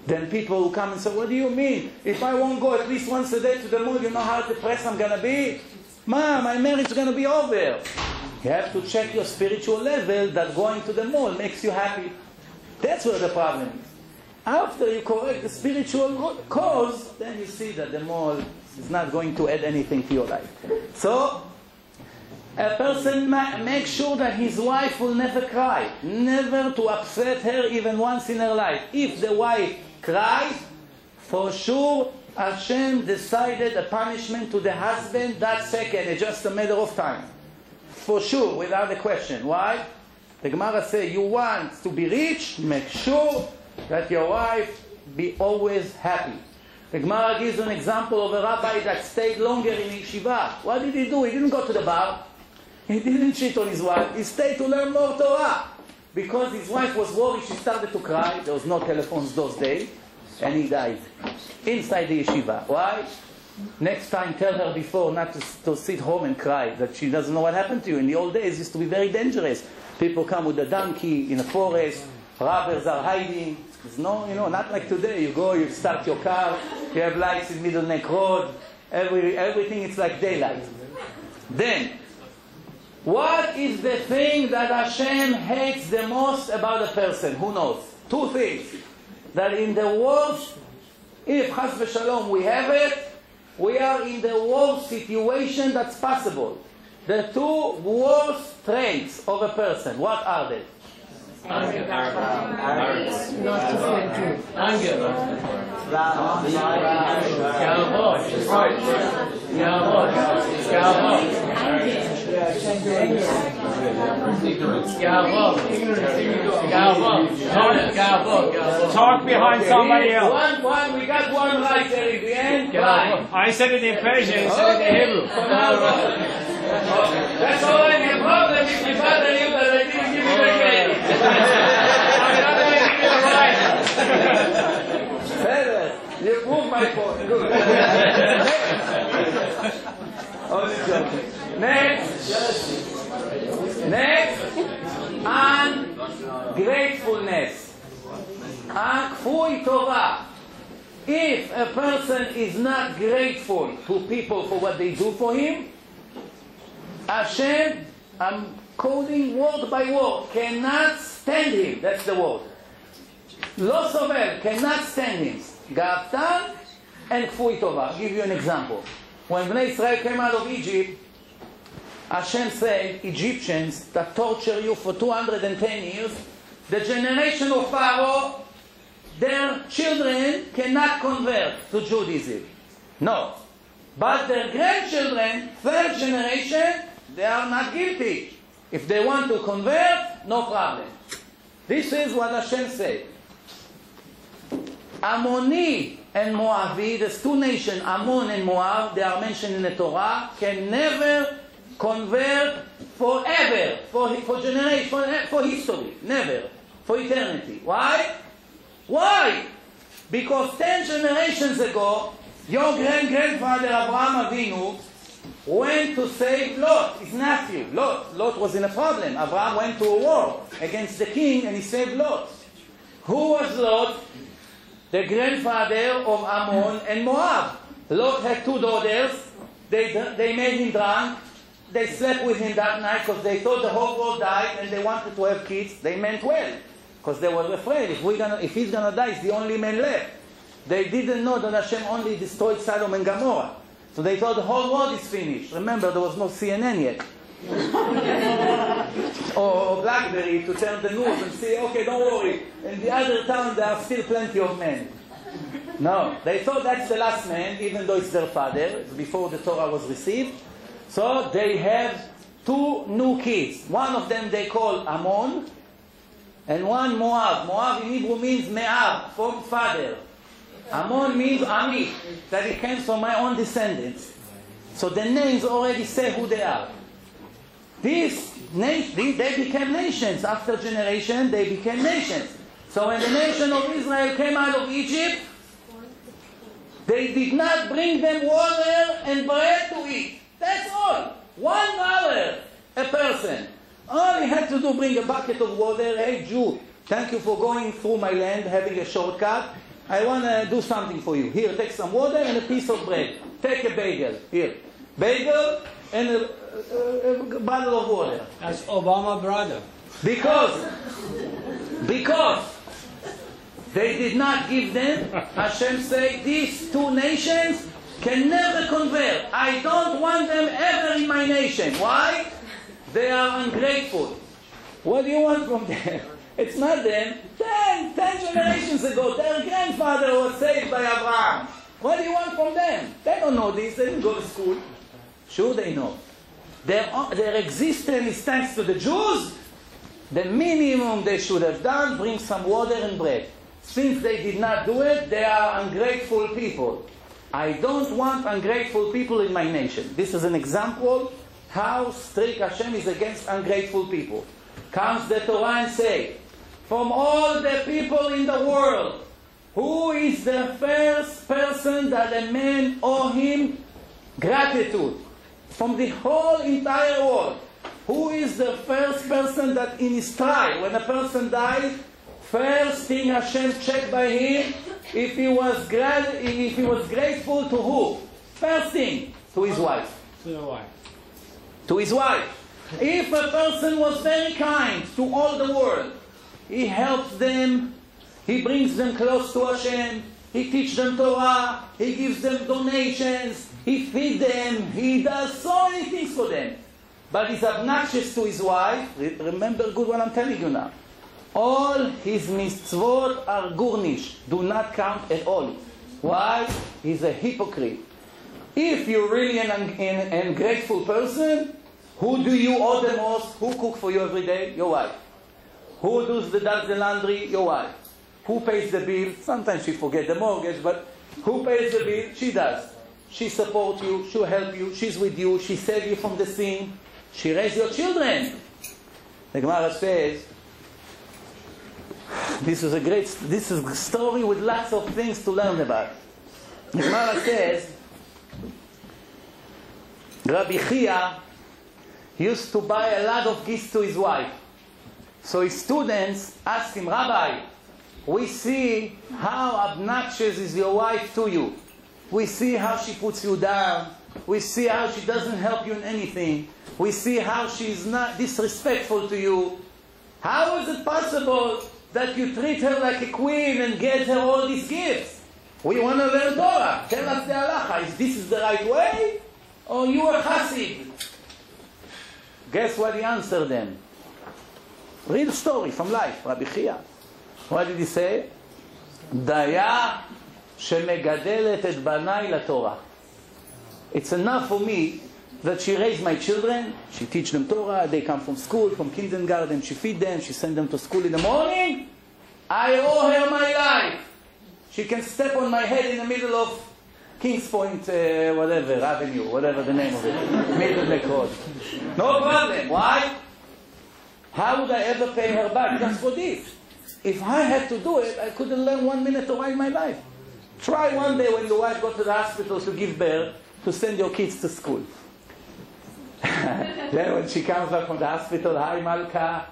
than people who come and say, what do you mean? If I won't go at least once a day to the mall, you know how depressed I'm going to be? Ma, my marriage is going to be over. You have to check your spiritual level that going to the mall makes you happy. That's where the problem is. After you correct the spiritual cause, then you see that the mall is not going to add anything to your life. So, a person makes sure that his wife will never cry. Never to upset her even once in her life. If the wife cries, for sure Hashem decided a punishment to the husband that second. It's just a matter of time. For sure, without a question. Why? The Gemara says, you want to be rich, make sure that your wife be always happy. The Gemara gives an example of a rabbi that stayed longer in yeshiva. What did he do? He didn't go to the bar. He didn't cheat on his wife. He stayed to learn more Torah. Because his wife was worried, she started to cry. There was no telephones those days. And he died. Inside the yeshiva. Why? Next time tell her before not to sit home and cry. That she doesn't know what happened to you. In the old days it used to be very dangerous. People come with a donkey in a forest. Robbers are hiding. There's no, not like today. You go, you start your car. You have lights in Middle Neck Road. Everything is like daylight. Then, what is the thing that Hashem hates the most about a person? Who knows? Two things. That in the worst, if Chas v'Shalom we have it, we are in the worst situation that's possible. The two worst traits of a person, what are they? Anger. Talk behind somebody else. We got one right there in the end. I said it in Persian, you said it in Hebrew. That's all I have problem if you bother you, but I didn't give you the credit. Better. You proved my point. Good. Only joking. Next, ungratefulness. Kfui Torah. If a person is not grateful to people for what they do for him, Hashem, I'm quoting word by word, cannot stand him. That's the word. Lo sovel, cannot stand him. Gaftan and Kfui Torah. I'll give you an example. When Bnei Israel came out of Egypt, Hashem said, Egyptians that torture you for 210 years, the generation of Pharaoh, their children cannot convert to Judaism. No. But their grandchildren, third generation, they are not guilty. If they want to convert, no problem. This is what Hashem said. Ammoni and Moavi, there's two nations, Ammon and Moab, they are mentioned in the Torah, can never convert forever, for generation, for history, never, for eternity. Why? Why? Because 10 generations ago, your grandfather Abraham Avinu went to save Lot, his nephew. Lot was in a problem. Abraham went to a war against the king and he saved Lot. Who was Lot? The grandfather of Ammon and Moab. Lot had two daughters. They made him drunk. They slept with him that night because they thought the whole world died and they wanted to have kids. They meant well because they were afraid if he's going to die, he's the only man left. They didn't know that Hashem only destroyed Sodom and Gomorrah. So they thought the whole world is finished. Remember, there was no CNN yet. or BlackBerry to turn the news and say, okay, don't worry. In the other town, there are still plenty of men. No, they thought that's the last man, even though it's their father. It's before the Torah was received. So they have two new kids. One of them they call Ammon, and one Moab. Moab in Hebrew means Me'ab, from father. Ammon means Ami, that it came from my own descendants. So the names already say who they are. They became nations. After generation, they became nations. So when the nation of Israel came out of Egypt, they did not bring them water and bread to eat. That's all. $1 a person. All he had to do, bring a bucket of water. Hey, Jew, thank you for going through my land, having a shortcut. I want to do something for you. Here, take some water and a piece of bread. Take a bagel. Here. Bagel and a bottle of water. That's Obama brother. Because they did not give them, Hashem said, these two nations can never convert. I don't want them ever in my nation. Why? They are ungrateful. What do you want from them? It's not them. 10 generations ago, their grandfather was saved by Abraham. What do you want from them? They don't know this. They didn't go to school. Sure they know. Their existence is thanks to the Jews. The minimum they should have done, bring some water and bread. Since they did not do it, they are ungrateful people. I don't want ungrateful people in my nation. This is an example how strict Hashem is against ungrateful people. Comes the Torah and say, from all the people in the world, who is the first person that a man owe him gratitude? From the whole entire world, who is the first person that in his trial, when a person dies, first thing Hashem checked by him, if he was grateful to who? First thing, to his wife. To the wife. To his wife. If a person was very kind to all the world, he helps them, he brings them close to Hashem, he teaches them Torah, he gives them donations, he feeds them, he does so many things for them. But he's obnoxious to his wife. Remember good what I'm telling you now. All his mitzvot are gurnish, do not count at all. Why? He's a hypocrite. If you're really an ungrateful person, who do you owe the most? Who cooks for you every day? Your wife. Who does the laundry? Your wife. Who pays the bill? Sometimes she forgets the mortgage, but who pays the bill? She does. She supports you, she'll help you, she's with you, she saves you from the sin, she raises your children. The Gemara says, this is a story with lots of things to learn about. The Gemara says, Rabbi used to buy a lot of gifts to his wife. So his students asked him, Rabbi, we see how obnoxious is your wife to you. We see how she puts you down. We see how she doesn't help you in anything. We see how she's not disrespectful to you. How is it possible that you treat her like a queen and get her all these gifts? We want to learn Torah. Tell us the halacha. Is this the right way? Or you are chassid? Guess what he answered them? Real story from life, Rabbi Chia. What did he say? Daya shemegadelet et banai laTorah. It's enough for me that she raised my children, she teach them Torah, they come from school, from kindergarten, she feed them, she send them to school in the morning. I owe her my life. She can step on my head in the middle of Kings Point, whatever, Avenue, whatever the name of it, Middle Road. No problem. Why? How would I ever pay her back just for this? If I had to do it, I couldn't learn 1 minute Torah in my life. Try one day when your wife goes to the hospital to give birth, to send your kids to school. Then when she comes back from the hospital, hi Malka,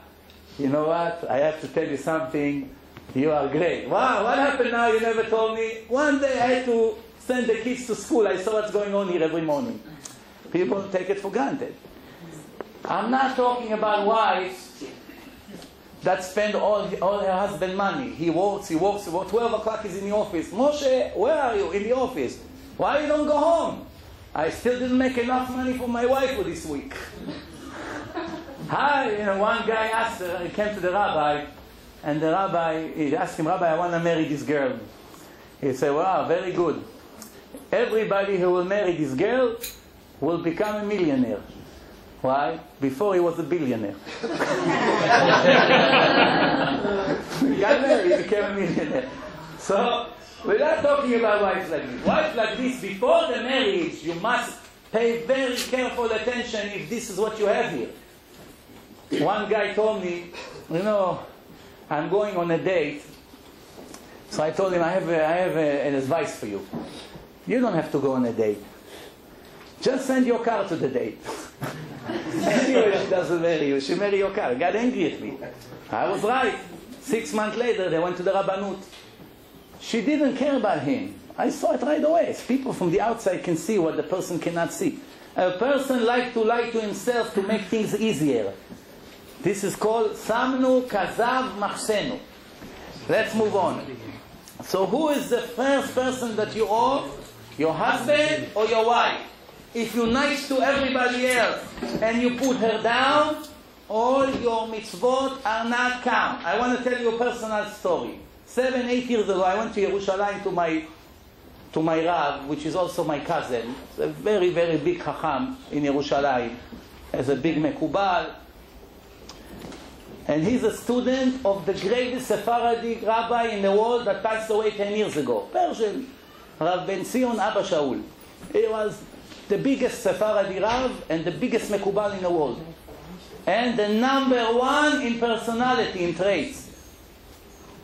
you know what, I have to tell you something, you are great. Wow, what happened now, you never told me? One day I had to send the kids to school, I saw what's going on here every morning. People take it for granted. I'm not talking about wives that spend all her husband's money. He works, 12 o'clock he's in the office. Moshe, where are you? In the office. Why you don't go home? I still didn't make enough money for my wife for this week. One guy asked her, he came to the rabbi, and the rabbi, he asked him, Rabbi, I want to marry this girl. He said, wow, very good. Everybody who will marry this girl will become a millionaire. Why? Before he was a billionaire. He got married, he became a millionaire. So, we're not talking about wives like this. Wives like this, before the marriage, you must pay very careful attention if this is what you have here. One guy told me, I'm going on a date. So I told him, I have an advice for you. You don't have to go on a date. Just send your car to the date. Anyway, she doesn't marry you. She marry your car. Got angry at me. I was right. 6 months later, they went to the Rabbanut. She didn't care about him. I saw it right away. People from the outside can see what the person cannot see. A person likes to lie to himself to make things easier. This is called Samnu Kazav Machsenu. Let's move on. So who is the first person that you owe? Your husband or your wife? If you're nice to everybody else and you put her down, all your mitzvot are not count. I want to tell you a personal story. 7, 8 years ago, I went to Yerushalayim to my Rav, which is also my cousin. It's a very, very big Chacham in Yerushalayim. Has a big Mekubal. And he's a student of the greatest Sephardic rabbi in the world that passed away 10 years ago. Persian. Rav Ben Zion Abba Shaul. He was the biggest Sephardi Rav and the biggest Mekubal in the world. And the number one in personality, in traits.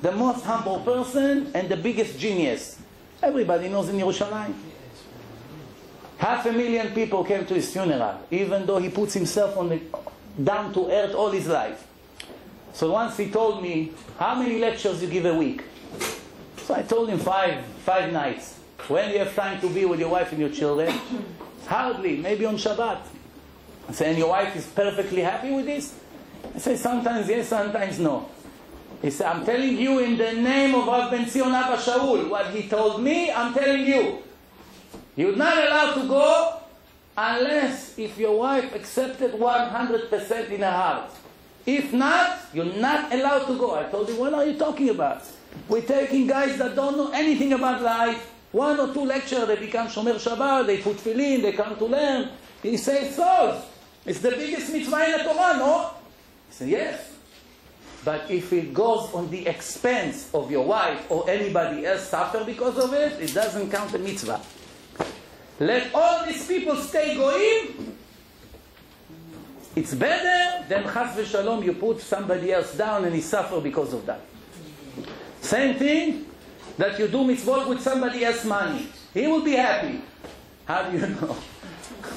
The most humble person and the biggest genius. Everybody knows in Yerushalayim. 500,000 people came to his funeral, even though he puts himself on the down to earth all his life. So once he told me, how many lectures you give a week? So I told him five nights. When you have time to be with your wife and your children? Hardly, maybe on Shabbat. I say, and your wife is perfectly happy with this? I say, sometimes yes, sometimes no. He said, I'm telling you in the name of Rav Ben Zion Abba Shaul, what he told me, I'm telling you. You're not allowed to go unless if your wife accepted 100% in her heart. If not, you're not allowed to go. I told him, what are you talking about? We're taking guys that don't know anything about life. 1 or 2 lectures, they become Shomer Shabbat, they put tefillin, they come to learn. He says, souls. It's the biggest mitzvah in the Torah, no? He said, yes. But if it goes on the expense of your wife or anybody else suffer because of it, it doesn't count the mitzvah. Let all these people stay goyim. It's better than chas v'shalom you put somebody else down and he suffer because of that. Same thing that you do mitzvot with somebody else's money. He will be happy. How do you know?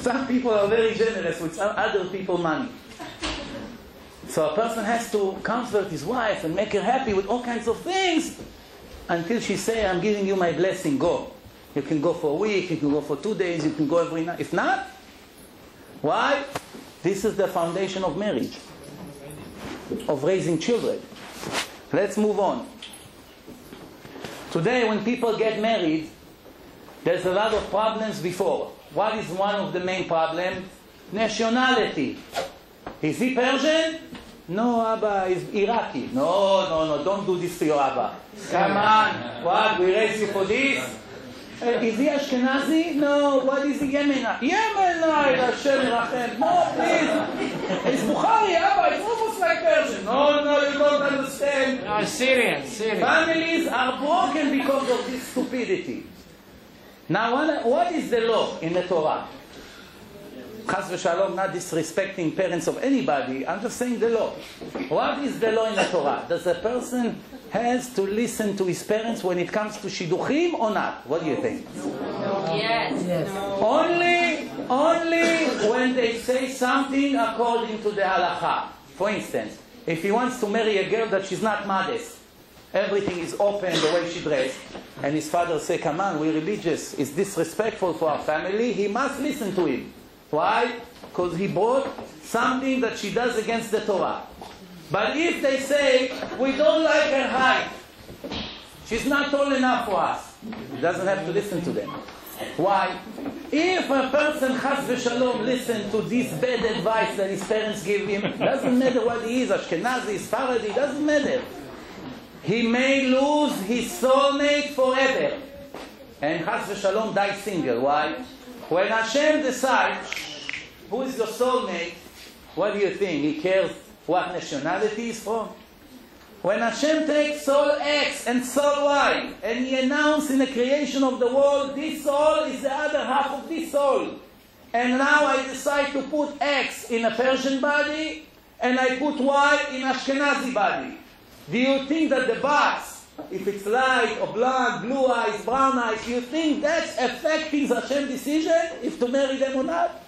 Some people are very generous with some other people's money. So a person has to comfort his wife and make her happy with all kinds of things until she say, I'm giving you my blessing, go. You can go for a week, you can go for 2 days, you can go every night. If not, why? This is the foundation of marriage, of raising children. Let's move on. Today, when people get married, there's a lot of problems before. What is one of the main problems? Nationality. Is he Persian? No, Abba is Iraqi. No, don't do this to your Abba. Come on, what, we raise you for this? Is he Ashkenazi? No, what is he Yemenite? Yemenite, Hashem Rachem. No, please. It's Bukhari, Abba, it's almost like Persian. No, you don't understand. No, Syrian. Families are broken because of this stupidity. Now, what is the law in the Torah? Chas v'shalom, not disrespecting parents of anybody. I'm just saying the law. What is the law in the Torah? Does a person has to listen to his parents when it comes to shidduchim or not? What do you think? Yes. Only when they say something according to the halacha. For instance, if he wants to marry a girl that she's not modest, everything is open the way she dressed, and his father say, come on, we're religious, it's disrespectful for our family, he must listen to him. Why? Because he brought something that she does against the Torah. But if they say, we don't like her height, she's not tall enough for us, he doesn't have to listen to them. Why? If a person, chas v'shalom, listen to this bad advice that his parents give him, doesn't matter what he is, Ashkenazi, Sephardi, doesn't matter. He may lose his soulmate forever. And chas v'shalom die single. Why? When Hashem decides who is your soulmate, what do you think? He cares what nationality he is from? When Hashem takes soul X and soul Y, and He announced in the creation of the world, this soul is the other half of this soul. And now I decide to put X in a Persian body, and I put Y in Ashkenazi body. Do you think that the box, if it's light or blonde, blue eyes, brown eyes, you think that's affecting Hashem's decision if to marry them or not?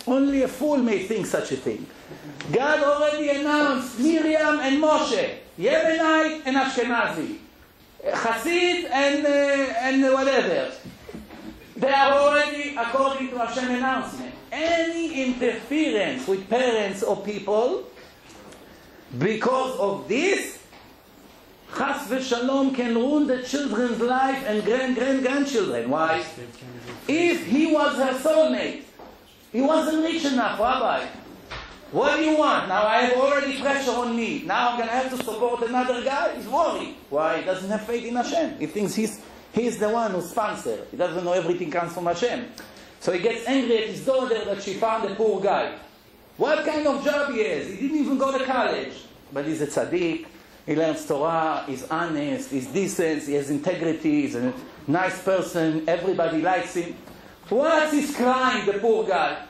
Only a fool may think such a thing. God already announced Miriam and Moshe, Yemenite and Ashkenazi, Hasid and whatever. They are already according to Hashem announcement. Any interference with parents or people because of this, Chas v'shalom, can ruin the children's life and grandchildren. Why? If he was her soulmate, he wasn't rich enough, Rabbi. What do you want? Now I have already pressure on me. Now I'm going to have to support another guy? He's worried. Why? He doesn't have faith in Hashem. He thinks he's the one who's sponsor. He doesn't know everything comes from Hashem. So he gets angry at his daughter that she found a poor guy. What kind of job he has? He didn't even go to college. But he's a tzaddik. He learns Torah. He's honest. He's decent. He has integrity. He's a nice person. Everybody likes him. What's his crime, the poor guy?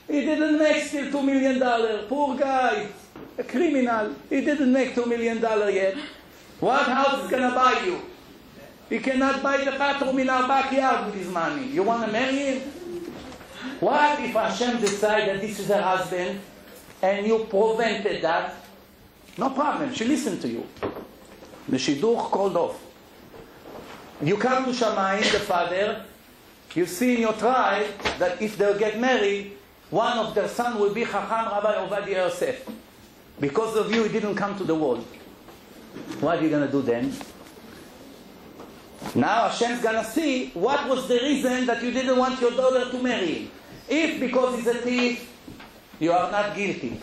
He didn't make still $2 million. Poor guy. A criminal. He didn't make $2 million yet. What house is going to buy you? He cannot buy the bathroom in our backyard with his money. You want to marry him? What if Hashem decided that this is her husband and you prevented that? No problem. She listened to you. The shidduch called off. You come to Shamayim, the father. You see in your tribe that if they'll get married, one of their sons will be Chacham Rabbi Ovadia Yosef. Because of you, he didn't come to the world. What are you going to do then? Now Hashem's going to see what was the reason that you didn't want your daughter to marry him. If because he's a thief, you are not guilty.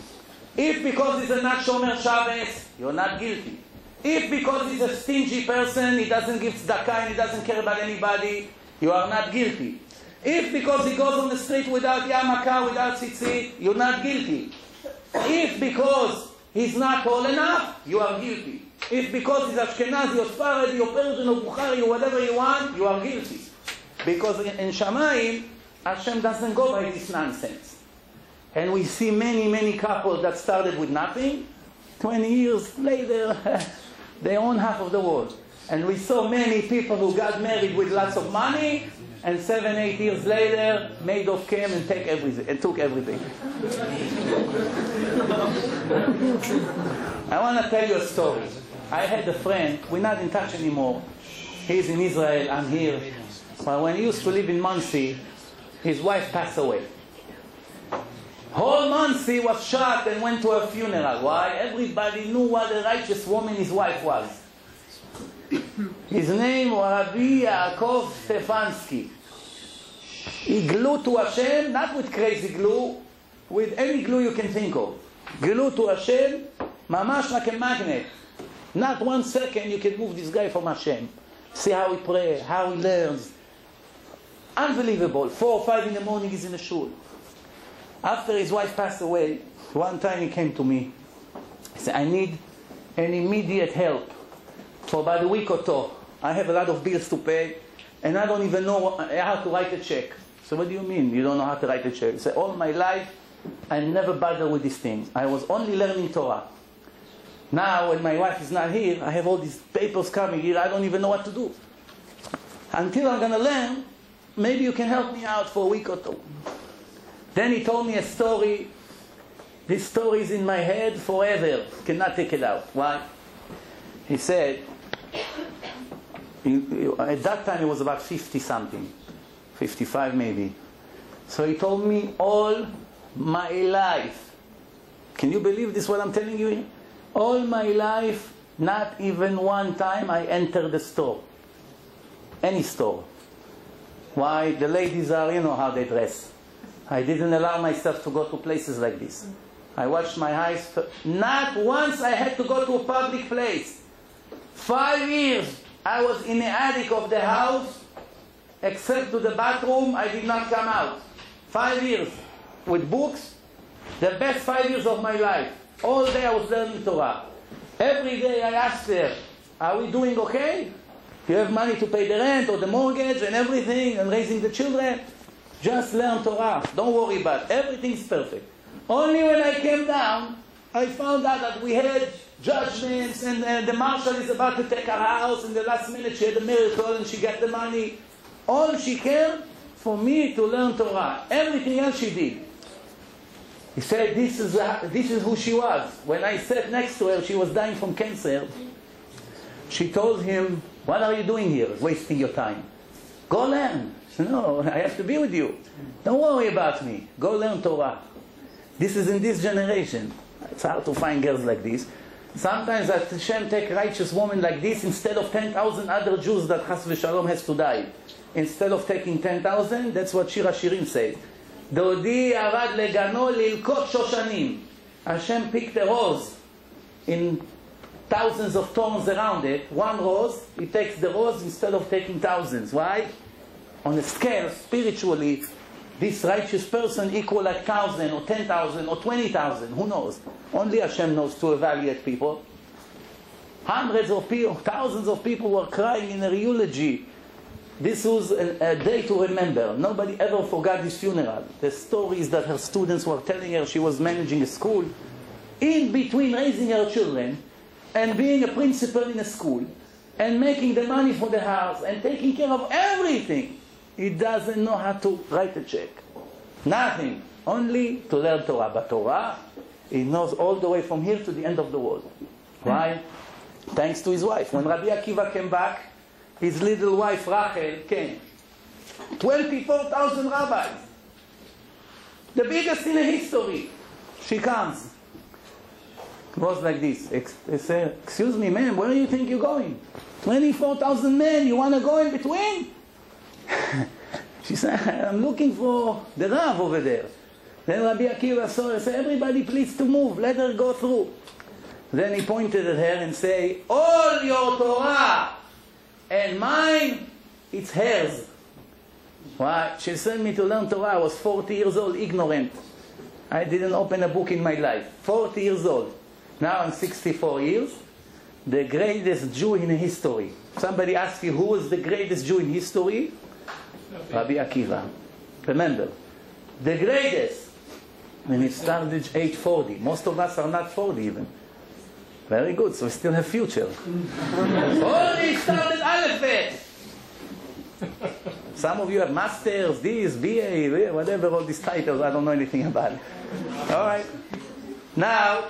If because he's a not Shomer Shabbos, you're not guilty. If because he's a stingy person, he doesn't give tzedakah and he doesn't care about anybody, you are not guilty. If because he goes on the street without yarmulke, without tzitzit, you're not guilty. If because he's not tall enough, you are guilty. If because he's Ashkenazi or Sfaradi or Persian or Bukhari or whatever you want, you are guilty. Because in Shamayim, Hashem doesn't go by this nonsense. And we see many couples that started with nothing. 20 years later, they own half of the world. And we saw many people who got married with lots of money, and 7-8 years later, Madoff came and took everything. I want to tell you a story. I had a friend, we're not in touch anymore. He's in Israel, I'm here. But when he used to live in Monsey, his wife passed away. Whole Monsey was shocked and went to her funeral. Why? Everybody knew what a righteous woman his wife was. His name was Rabbi Yaakov Stefansky. He glued to Hashem, not with crazy glue, with any glue you can think of. Glued to Hashem, mamash like a magnet. Not 1 second you can move this guy from Hashem. See how he prays, how he learns. Unbelievable. 4 or 5 in the morning he's in the shul. After his wife passed away, one time he came to me. He said, I need an immediate help for about a week or two. I have a lot of bills to pay, and I don't even know how to write a check. So what do you mean you don't know how to write a check? He said, all my life, I never bothered with these things. I was only learning Torah. Now, when my wife is not here, I have all these papers coming here. I don't even know what to do. Until I'm going to learn, maybe you can help me out for a week or two. Then he told me a story. This story is in my head forever. Cannot take it out. Why? He said, at that time he was about 50-something. 55 maybe. So he told me all my life. Can you believe this, what I'm telling you here? All my life, not even one time I entered the store. Any store. Why? The ladies are, you know how they dress. I didn't allow myself to go to places like this. I watched my eyes. Not once I had to go to a public place. 5 years I was in the attic of the house, except to the bathroom, I did not come out. 5 years with books, the best 5 years of my life. All day I was learning Torah. Every day I asked her, are we doing okay? Do you have money to pay the rent or the mortgage and everything and raising the children? Just learn Torah. Don't worry about it. Everything's perfect. Only when I came down, I found out that we had judgments and the marshal is about to take our house. In the last minute she had a miracle and she got the money. All she cared for me to learn Torah. Everything else she did. He said, this is who she was. When I sat next to her, she was dying from cancer. She told him, what are you doing here, wasting your time? Go learn. He said, no, I have to be with you. Don't worry about me. Go learn Torah. This is in this generation. It's hard to find girls like this. Sometimes Hashem take righteous woman like this instead of 10,000 other Jews that Chas v'Shalom has to die. Instead of taking 10,000, that's what Shir HaShirim says. Dodi arad legano lilkot shoshanim. Hashem picked a rose in thousands of thorns around it. One rose, he takes the rose instead of taking thousands. Why? On a scale, spiritually, this righteous person equal like 1,000 or 10,000 or 20,000. Who knows? Only Hashem knows to evaluate people. Hundreds of people, thousands of people were crying in her eulogy. This was a day to remember. Nobody ever forgot this funeral. The stories that her students were telling her, she was managing a school. In between raising her children and being a principal in a school and making the money for the house and taking care of everything, he doesn't know how to write a check. Nothing. Only to learn Torah. But Torah, he knows all the way from here to the end of the world. Why? Thanks to his wife. When Rabbi Akiva came back, his little wife Rachel came. 24,000 rabbis. The biggest in history. She comes. It was like this. They say, excuse me, ma'am, where do you think you're going? 24,000 men, you want to go in between? She said, I'm looking for the Rav over there. Then Rabbi Akiva saw her, said, everybody please to move, let her go through. Then he pointed at her and said, all your Torah and mine, it's hers. Why? She sent me to learn Torah. I was 40 years old, ignorant. I didn't open a book in my life. 40 years old. Now I'm 64 years. The greatest Jew in history. Somebody asks you, who was the greatest Jew in history? Rabbi Akiva. Remember, the greatest. When he started age 40. Most of us are not 40 even. Very good, so we still have future. Only started Aleph. Some of you have masters, this, BA, whatever, all these titles. I don't know anything about it. All right. Now,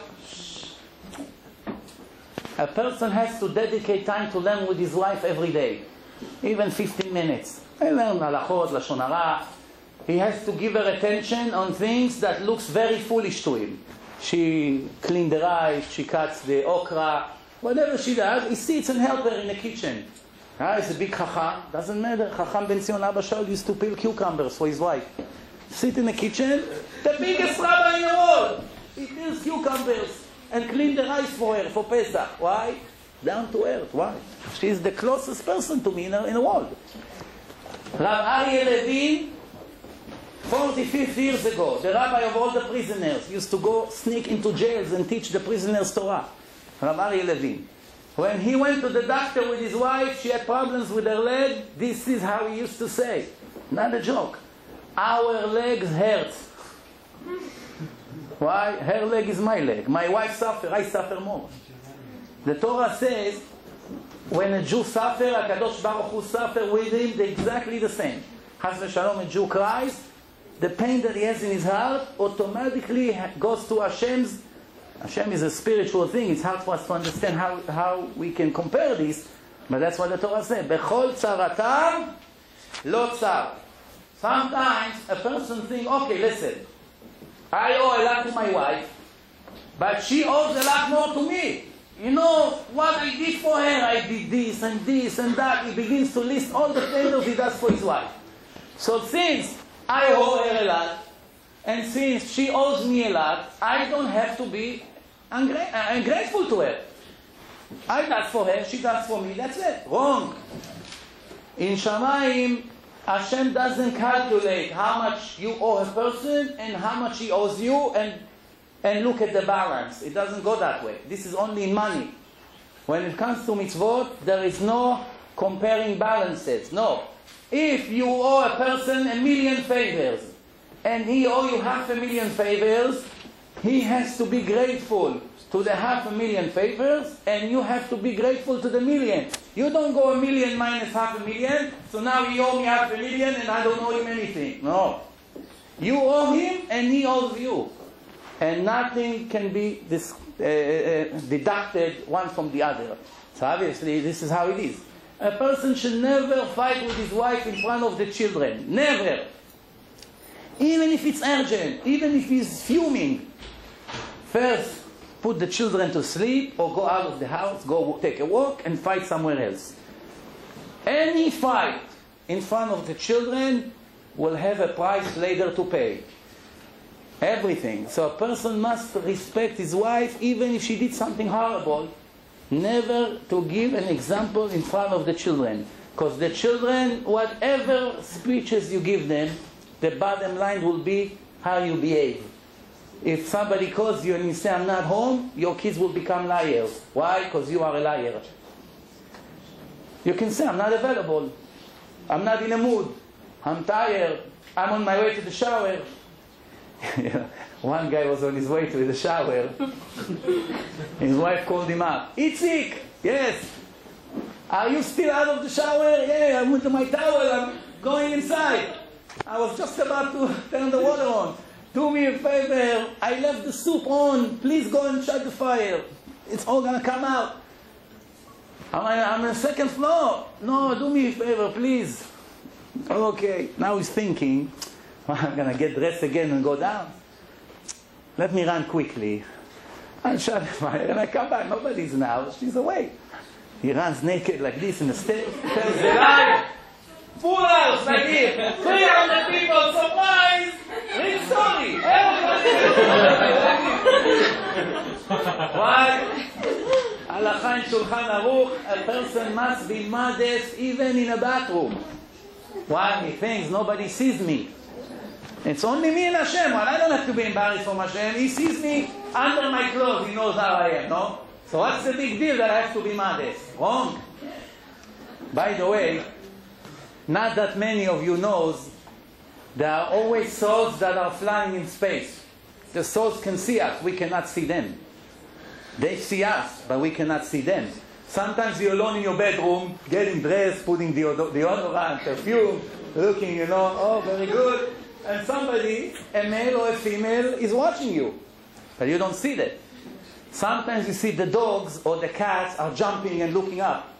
a person has to dedicate time to learn with his wife every day. Even 15 minutes. He learn halachot, lashon hara. He has to give her attention on things that looks very foolish to him. She cleaned the rice, she cuts the okra, whatever she does, he sits and helps her in the kitchen. It's a big chacham, doesn't matter. Chacham Ben Zion Abba Shaul used to peel cucumbers for his wife. Sit in the kitchen, the biggest rabbi in the world. He peels cucumbers and clean the rice for her for Pesach. Why? Down to earth. Why? She's the closest person to me in the world. Rav Aryeh Levin, 45 years ago, the rabbi of all the prisoners, used to go sneak into jails and teach the prisoners Torah. Rabbi Aryeh Levin. When he went to the doctor with his wife, she had problems with her leg. This is how he used to say. Not a joke. Our legs hurt. Why? Her leg is my leg. My wife suffers, I suffer more. The Torah says, when a Jew suffers, HaKadosh Baruch Hu suffers with him exactly the same. Chas v'shalom, a Jew cries, the pain that he has in his heart automatically goes to Hashem's. Hashem is a spiritual thing. It's hard for us to understand how we can compare this, but that's what the Torah says. Bechol tzaratam lo tzar. Sometimes a person thinks, okay, listen, I owe a lot to my wife, but she owes a lot more to me. You know what I did for her? I did this and this and that. He begins to list all the favors he does for his wife. So since I owe her a lot, and since she owes me a lot, I don't have to be ungrateful to her. I does for her, she does for me, that's it. Wrong. In Shamayim, Hashem doesn't calculate how much you owe a person and how much he owes you and look at the balance. It doesn't go that way. This is only in money. When it comes to mitzvot, there is no comparing balances. No. If you owe a person 1,000,000 favors, and he owe you 500,000 favors, he has to be grateful to the 500,000 favors, and you have to be grateful to the 1,000,000. You don't go 1,000,000 minus 500,000, so now he owe me 500,000 and I don't owe him anything. No. You owe him and he owes you. and nothing can be deducted one from the other. So obviously this is how it is. A person should never fight with his wife in front of the children. Never. Even if it's urgent, even if he's fuming. First, put the children to sleep or go out of the house, go take a walk and fight somewhere else. Any fight in front of the children will have a price later to pay. Everything. So a person must respect his wife even if she did something horrible. Never to give an example in front of the children. Because the children, whatever speeches you give them, the bottom line will be how you behave. If somebody calls you and you say, I'm not home, your kids will become liars. Why? Because you are a liar. You can say, I'm not available. I'm not in a mood. I'm tired. I'm on my way to the shower. One guy was on his way to the shower. His wife called him up. Itzik! Yes. Are you still out of the shower? Yeah, I went to my towel. I'm going inside. I was just about to turn the water on. Do me a favor. I left the soup on. Please go and shut the fire. It's all going to come out. I'm on the second floor. No, do me a favor, please. Okay. Now he's thinking, I'm going to get dressed again and go down. Let me run quickly. I'll shut the fire and I come back. Nobody's in the house. She's away. He runs naked like this in the stairs. Tells the guy, full house like this. 300 people. Surprise! Real sorry. Why? Halacha in Shulchan Aruch, a person must be modest even in a bathroom. Why? He thinks nobody sees me. It's only me and Hashem. Well, I don't have to be embarrassed from Hashem. He sees me under my clothes. He knows how I am, no? So what's the big deal that I have to be modest? Wrong. By the way, not that many of you knows there are always souls that are flying in space. The souls can see us. We cannot see them. They see us, but we cannot see them. Sometimes you're alone in your bedroom, getting dressed, putting deodorant, perfume, looking, oh, very good. And somebody, a male or a female, is watching you. But you don't see that. Sometimes you see the dogs or the cats are jumping and looking up.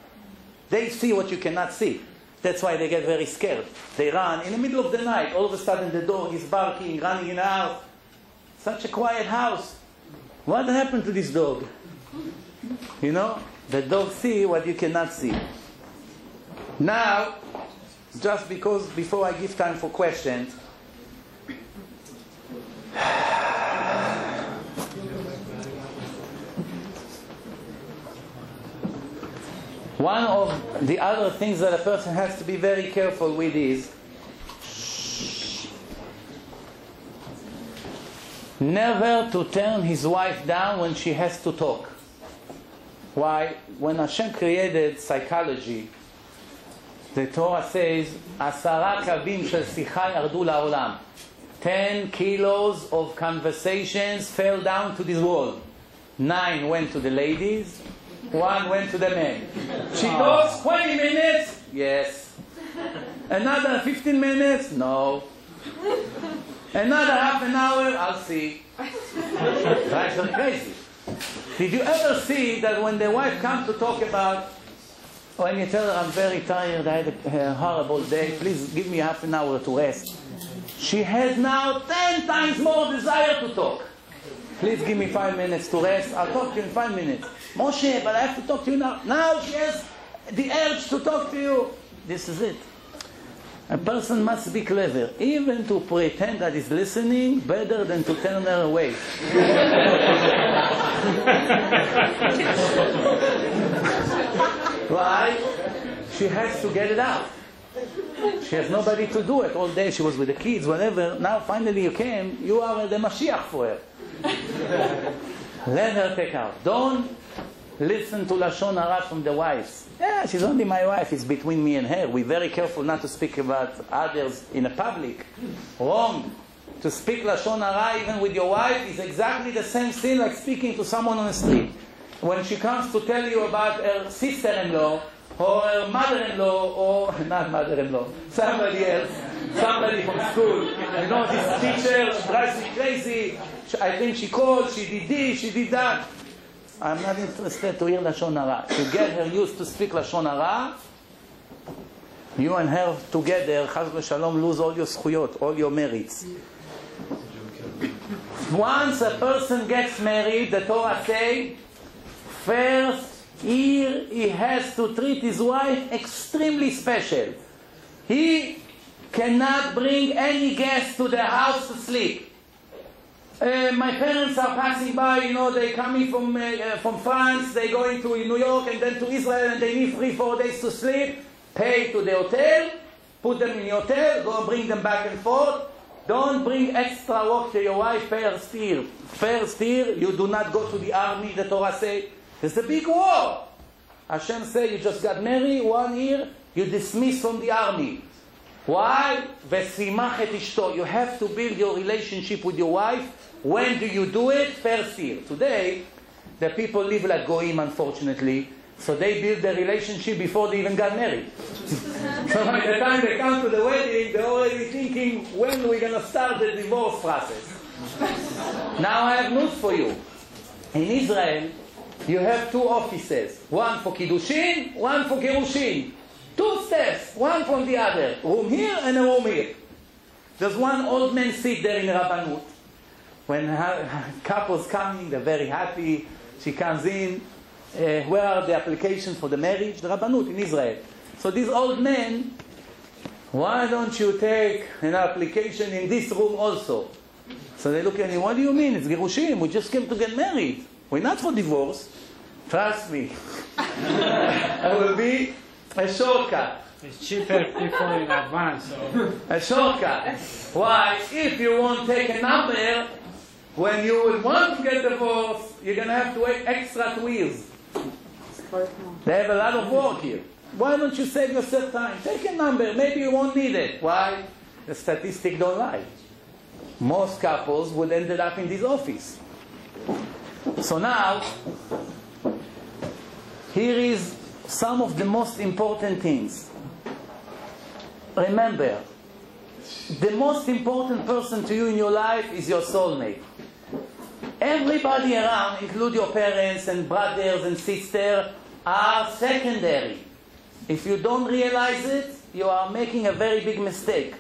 They see what you cannot see. That's why they get very scared. They run in the middle of the night. All of a sudden the dog is barking, running in the house. Such a quiet house. What happened to this dog? The dog see what you cannot see. Now, just because before I give time for questions, one of the other things that a person has to be very careful with is never to turn his wife down when she has to talk. Why? When Hashem created psychology, the Torah says, 10 קבין של שיחה ירדו לעולם. 10 kilos of conversations fell down to this world. 9 went to the ladies, 1 went to the men. She talks 20 minutes? Yes. Another 15 minutes? No. Another half an hour? I'll see. Drives her crazy. Did you ever see that when the wife comes to talk about, when you tell her, I'm very tired, I had a horrible day, please give me half an hour to rest. She has now 10 times more desire to talk. Please give me 5 minutes to rest. I'll talk to you in 5 minutes. Moshe, but I have to talk to you now. Now she has the urge to talk to you. This is it. A person must be clever. Even to pretend that he's listening, better than to turn her away. Why? She has to get it out. She has nobody to do it. All day she was with the kids, whatever. Now finally you came, you are the Mashiach for her. Let her take out. Don't listen to Lashon Hara from the wives. Yeah, she's only my wife. It's between me and her. We're very careful not to speak about others in a public. Wrong. To speak Lashon Hara even with your wife is exactly the same sin like speaking to someone on the street. When she comes to tell you about her sister-in-law, or her mother-in-law, or not mother-in-law, somebody else, somebody from school. You know, this teacher, she drives me crazy. I think she called, she did this, she did that. I'm not interested to hear Lashon Hara. To get her used to speak Lashon Hara, you and her together, Chas v'Shalom, lose all your zchuyot, all your merits. Once a person gets married, the Torah says, first year he has to treat his wife extremely special. He cannot bring any guest to the house to sleep. My parents are passing by, you know, they're coming from France, they're going to New York and then to Israel and they need 3-4 days to sleep. Pay to the hotel, put them in the hotel, go and bring them back and forth. Don't bring extra work to your wife first year. First year, you do not go to the army, the Torah says. It's a big war. Hashem says you just got married 1 year, you dismiss from the army. Why? Vesimach et ishto. You have to build your relationship with your wife. When do you do it? First year. Today, the people live like goyim, unfortunately. So they build their relationship before they even got married. So by the time they come to the wedding, they're already thinking, when are we going to start the divorce process? Now I have news for you. In Israel, you have 2 offices. One for Kiddushin, one for Gerushin. 2 steps, one from the other. Room here and a room here. There's one old man sit there in Rabbanut. When her couple's coming, they're very happy. She comes in. Where are the applications for the marriage? The Rabbanut in Israel. So this old man, why don't you take an application in this room also? So they look at him, what do you mean? It's Gerushim. We just came to get married. We're not for divorce. Trust me. It will be a shortcut. It's cheaper people in advance. So. A shortcut. Why? If you won't take a number, when you will want to get divorced, you're going to have to wait extra 2 years. They have a lot of work here. Why don't you save yourself time? Take a number. Maybe you won't need it. Why? The statistics don't lie. Most couples would end up in this office. So now, here is some of the most important things. Remember, the most important person to you in your life is your soulmate. Everybody around, including your parents and brothers and sisters, are secondary. If you don't realize it, you are making a very big mistake.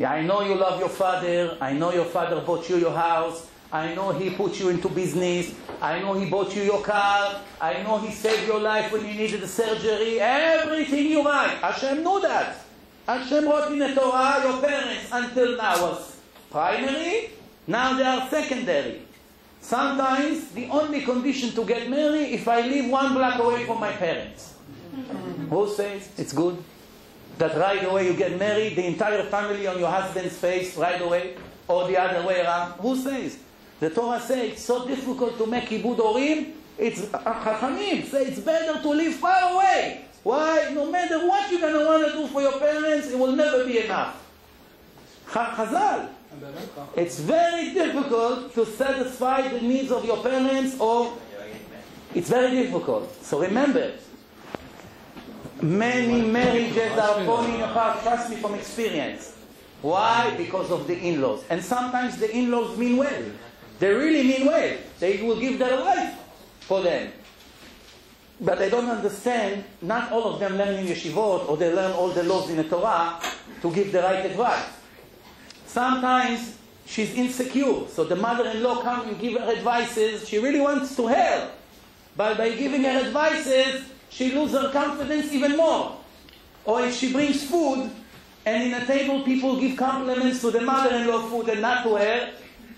I know you love your father. I know your father bought you your house. I know he put you into business. I know he bought you your car. I know he saved your life when you needed the surgery. Everything you right. Hashem knew that. Hashem wrote in the Torah, your parents until now was primary. Now they are secondary. Sometimes the only condition to get married if I live 1 block away from my parents. Who says it's good? That right away you get married, the entire family on your husband's face right away, or the other way around. Who says? The Torah says it's so difficult to make Ibud Orim. It's Chachamim say it's better to live far away. Why? No matter what you're going to want to do for your parents, it will never be enough. Chazal. It's very difficult to satisfy the needs of your parents, or it's very difficult. So remember, many marriages are falling apart, trust me from experience. Why? Because of the in-laws. And sometimes the in-laws mean well. They really mean well. They will give their life for them. But they don't understand, not all of them learn in yeshivot, or they learn all the laws in the Torah to give the right advice. Sometimes she's insecure, so the mother-in-law comes and give her advices. She really wants to help, but by giving her advices, she loses her confidence even more. Or if she brings food, and in a table people give compliments to the mother-in-law food and not to her,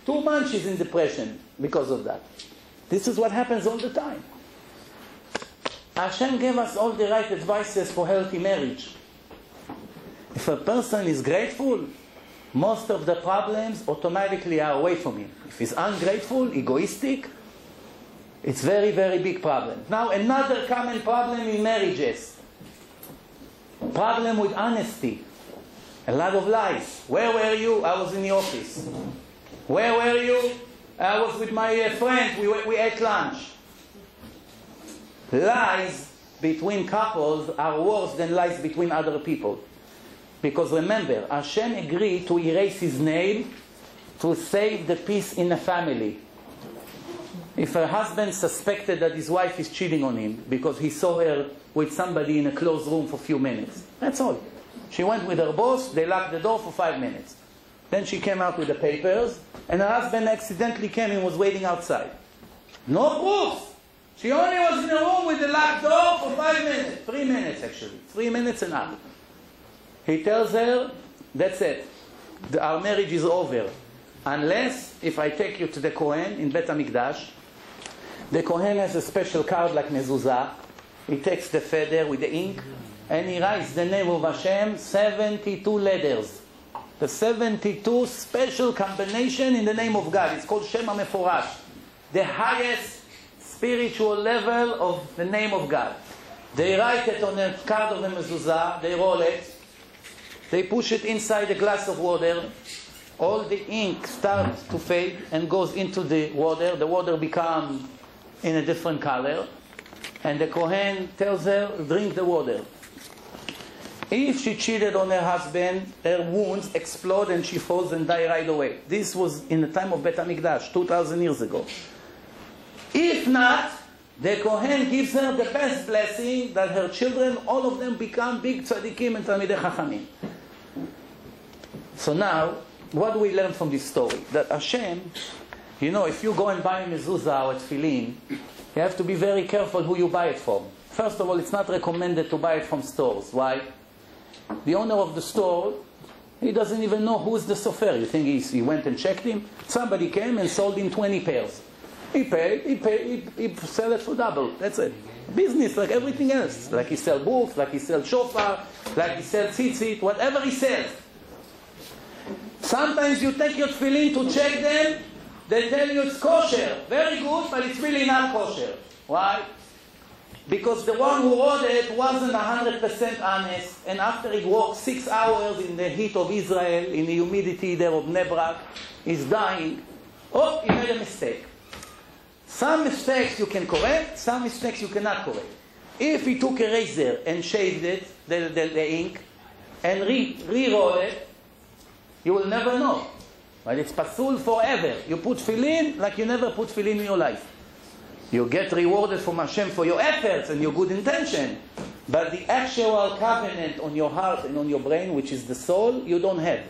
2 months she's in depression because of that. This is what happens all the time. Hashem gave us all the right advices for healthy marriage. If a person is grateful, most of the problems automatically are away from him. If he's ungrateful, egoistic, it's very, very big problem. Now, another common problem in marriages. Problem with honesty. A lot of lies. Where were you? I was in the office. Where were you? I was with my friend. We ate lunch. Lies between couples are worse than lies between other people. Because remember, Hashem agreed to erase his name to save the peace in the family. If her husband suspected that his wife is cheating on him because he saw her with somebody in a closed room for a few minutes, that's all. She went with her boss, they locked the door for 5 minutes. Then she came out with the papers, and her husband accidentally came and was waiting outside. No proofs! She only was in a room with the locked door for 5 minutes. 3 minutes actually. 3 minutes and up. He tells her, that's it. Our marriage is over. Unless, if I take you to the Kohen in Bet HaMikdash, the Kohen has a special card like mezuzah. He takes the feather with the ink, and he writes the name of Hashem, 72 letters. The 72 special combination in the name of God. It's called Shem HaMeforash. The highest spiritual level of the name of God. They write it on a card of the mezuzah, they roll it, they push it inside a glass of water, all the ink starts to fade and goes into the water becomes in a different color, and the Kohen tells her, drink the water. If she cheated on her husband, her wounds explode and she falls and dies right away. This was in the time of Bet HaMikdash, 2,000 years ago. If not, the Kohen gives her the best blessing that her children, all of them become big tzaddikim and Talmidei Chachamim. So now, what do we learn from this story? That Hashem, you know, if you go and buy a mezuzah or a tefillin, you have to be very careful who you buy it from. First of all, it's not recommended to buy it from stores. Why? The owner of the store, he doesn't even know who's the sofer. You think he went and checked him? Somebody came and sold him 20 pairs. He paid, he sell it for double. That's it. Business like everything else. Like he sells books, like he sells shofar, like he sells tzitzit, whatever he sells. Sometimes you take your tefillin to check them, they tell you it's kosher. Very good, but it's really not kosher. Why? Because the one who ordered it wasn't 100% honest, and after he walked 6 hours in the heat of Israel, in the humidity there of Bnei Brak, he's dying. Oh, he made a mistake. Some mistakes you can correct, some mistakes you cannot correct. If he took a razor and shaved it, the ink, and re-rolled it, you will never know. But it's pasul forever. You put tefillin like you never put tefillin in your life. You get rewarded from Hashem for your efforts and your good intention. But the actual covenant on your heart and on your brain, which is the soul, you don't have.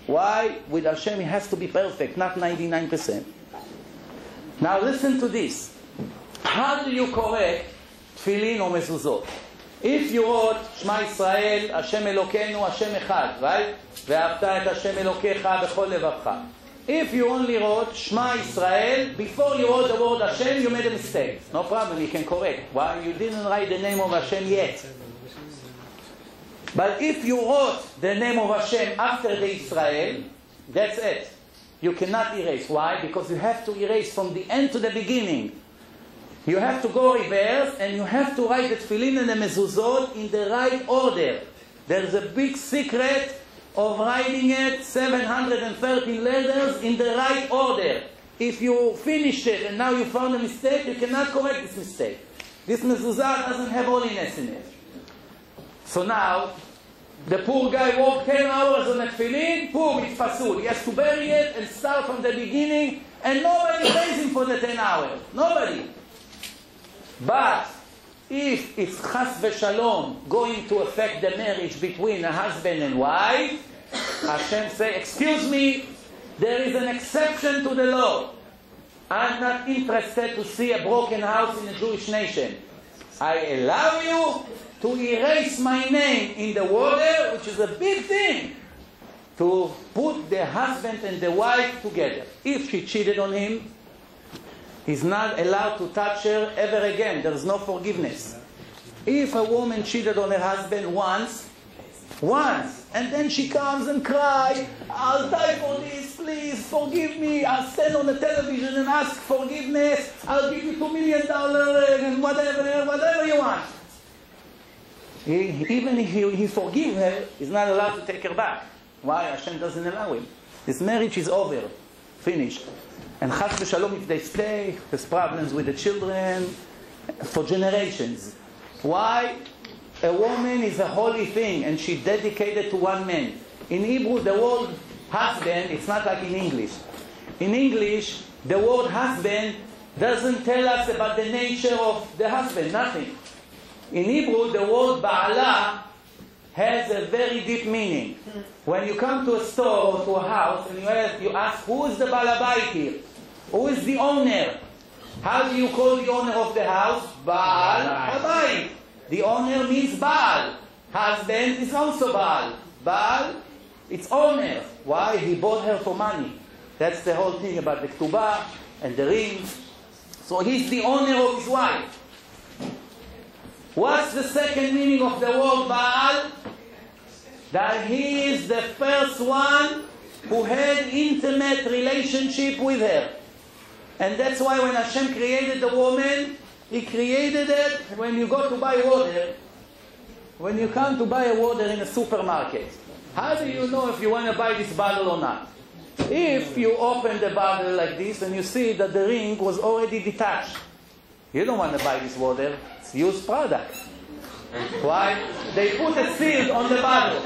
Why? With Hashem it has to be perfect, not 99%. Now listen to this. How do you correct tefillin or mezuzot? If you wrote Shema Yisrael, Hashem Elokeinu, Hashem Echad, right? ואהבת את השם אלוקיך בכל לבבך. If you only wrote Shema Yisrael, before you wrote the word Hashem, you made a mistake. No problem, you can correct. Why? You didn't write the name of Hashem yet. But if you wrote the name of Hashem after the Israel, that's it. You cannot erase. Why? Because you have to erase from the end to the beginning. You have to go reverse, and you have to write the tefillin and the mezuzot in the right order. There's a big secret of writing it 713 letters in the right order. If you finish it and now you found a mistake, you cannot correct this mistake. This mezuzah doesn't have holiness in it. So now, the poor guy worked 10 hours on a tefillin, poor, it's pasul. He has to bury it and start from the beginning, and nobody pays him for the 10 hours. Nobody. But if it's chas v'shalom going to affect the marriage between a husband and wife, Hashem say, excuse me, there is an exception to the law. I'm not interested to see a broken house in a Jewish nation. I allow you to erase my name in the water, which is a big thing, to put the husband and the wife together. If she cheated on him, he's not allowed to touch her ever again. There's no forgiveness. If a woman cheated on her husband once, and then she comes and cries, I'll die for this, please, forgive me, I'll stand on the television and ask forgiveness, I'll give you $2 million and whatever you want. Even if he forgives her, he's not allowed to take her back. Why? Hashem doesn't allow him. This marriage is over, finished. And chas v'shalom, if they stay, there's problems with the children for generations. Why? a woman is a holy thing and she's dedicated to one man. In Hebrew, the word husband, it's not like in English. In English, the word husband doesn't tell us about the nature of the husband, nothing. In Hebrew, the word ba'ala has a very deep meaning. When you come to a store or to a house and you ask, who is the balabayit here? Who is the owner? How do you call the owner of the house? Baal habayit. The owner means Baal. Husband is also Baal. Baal, it's owner. Why? He bought her for money. That's the whole thing about the ketubah and the ring. So he's the owner of his wife. What's the second meaning of the word Baal? That he is the first one who had intimate relationship with her. And that's why when Hashem created the woman, He created it when you go to buy water. When you come to buy water in a supermarket, how do you know if you want to buy this bottle or not? If you open the bottle like this and you see that the ring was already detached, you don't want to buy this water. It's used product. Why? They put a seal on the bottle.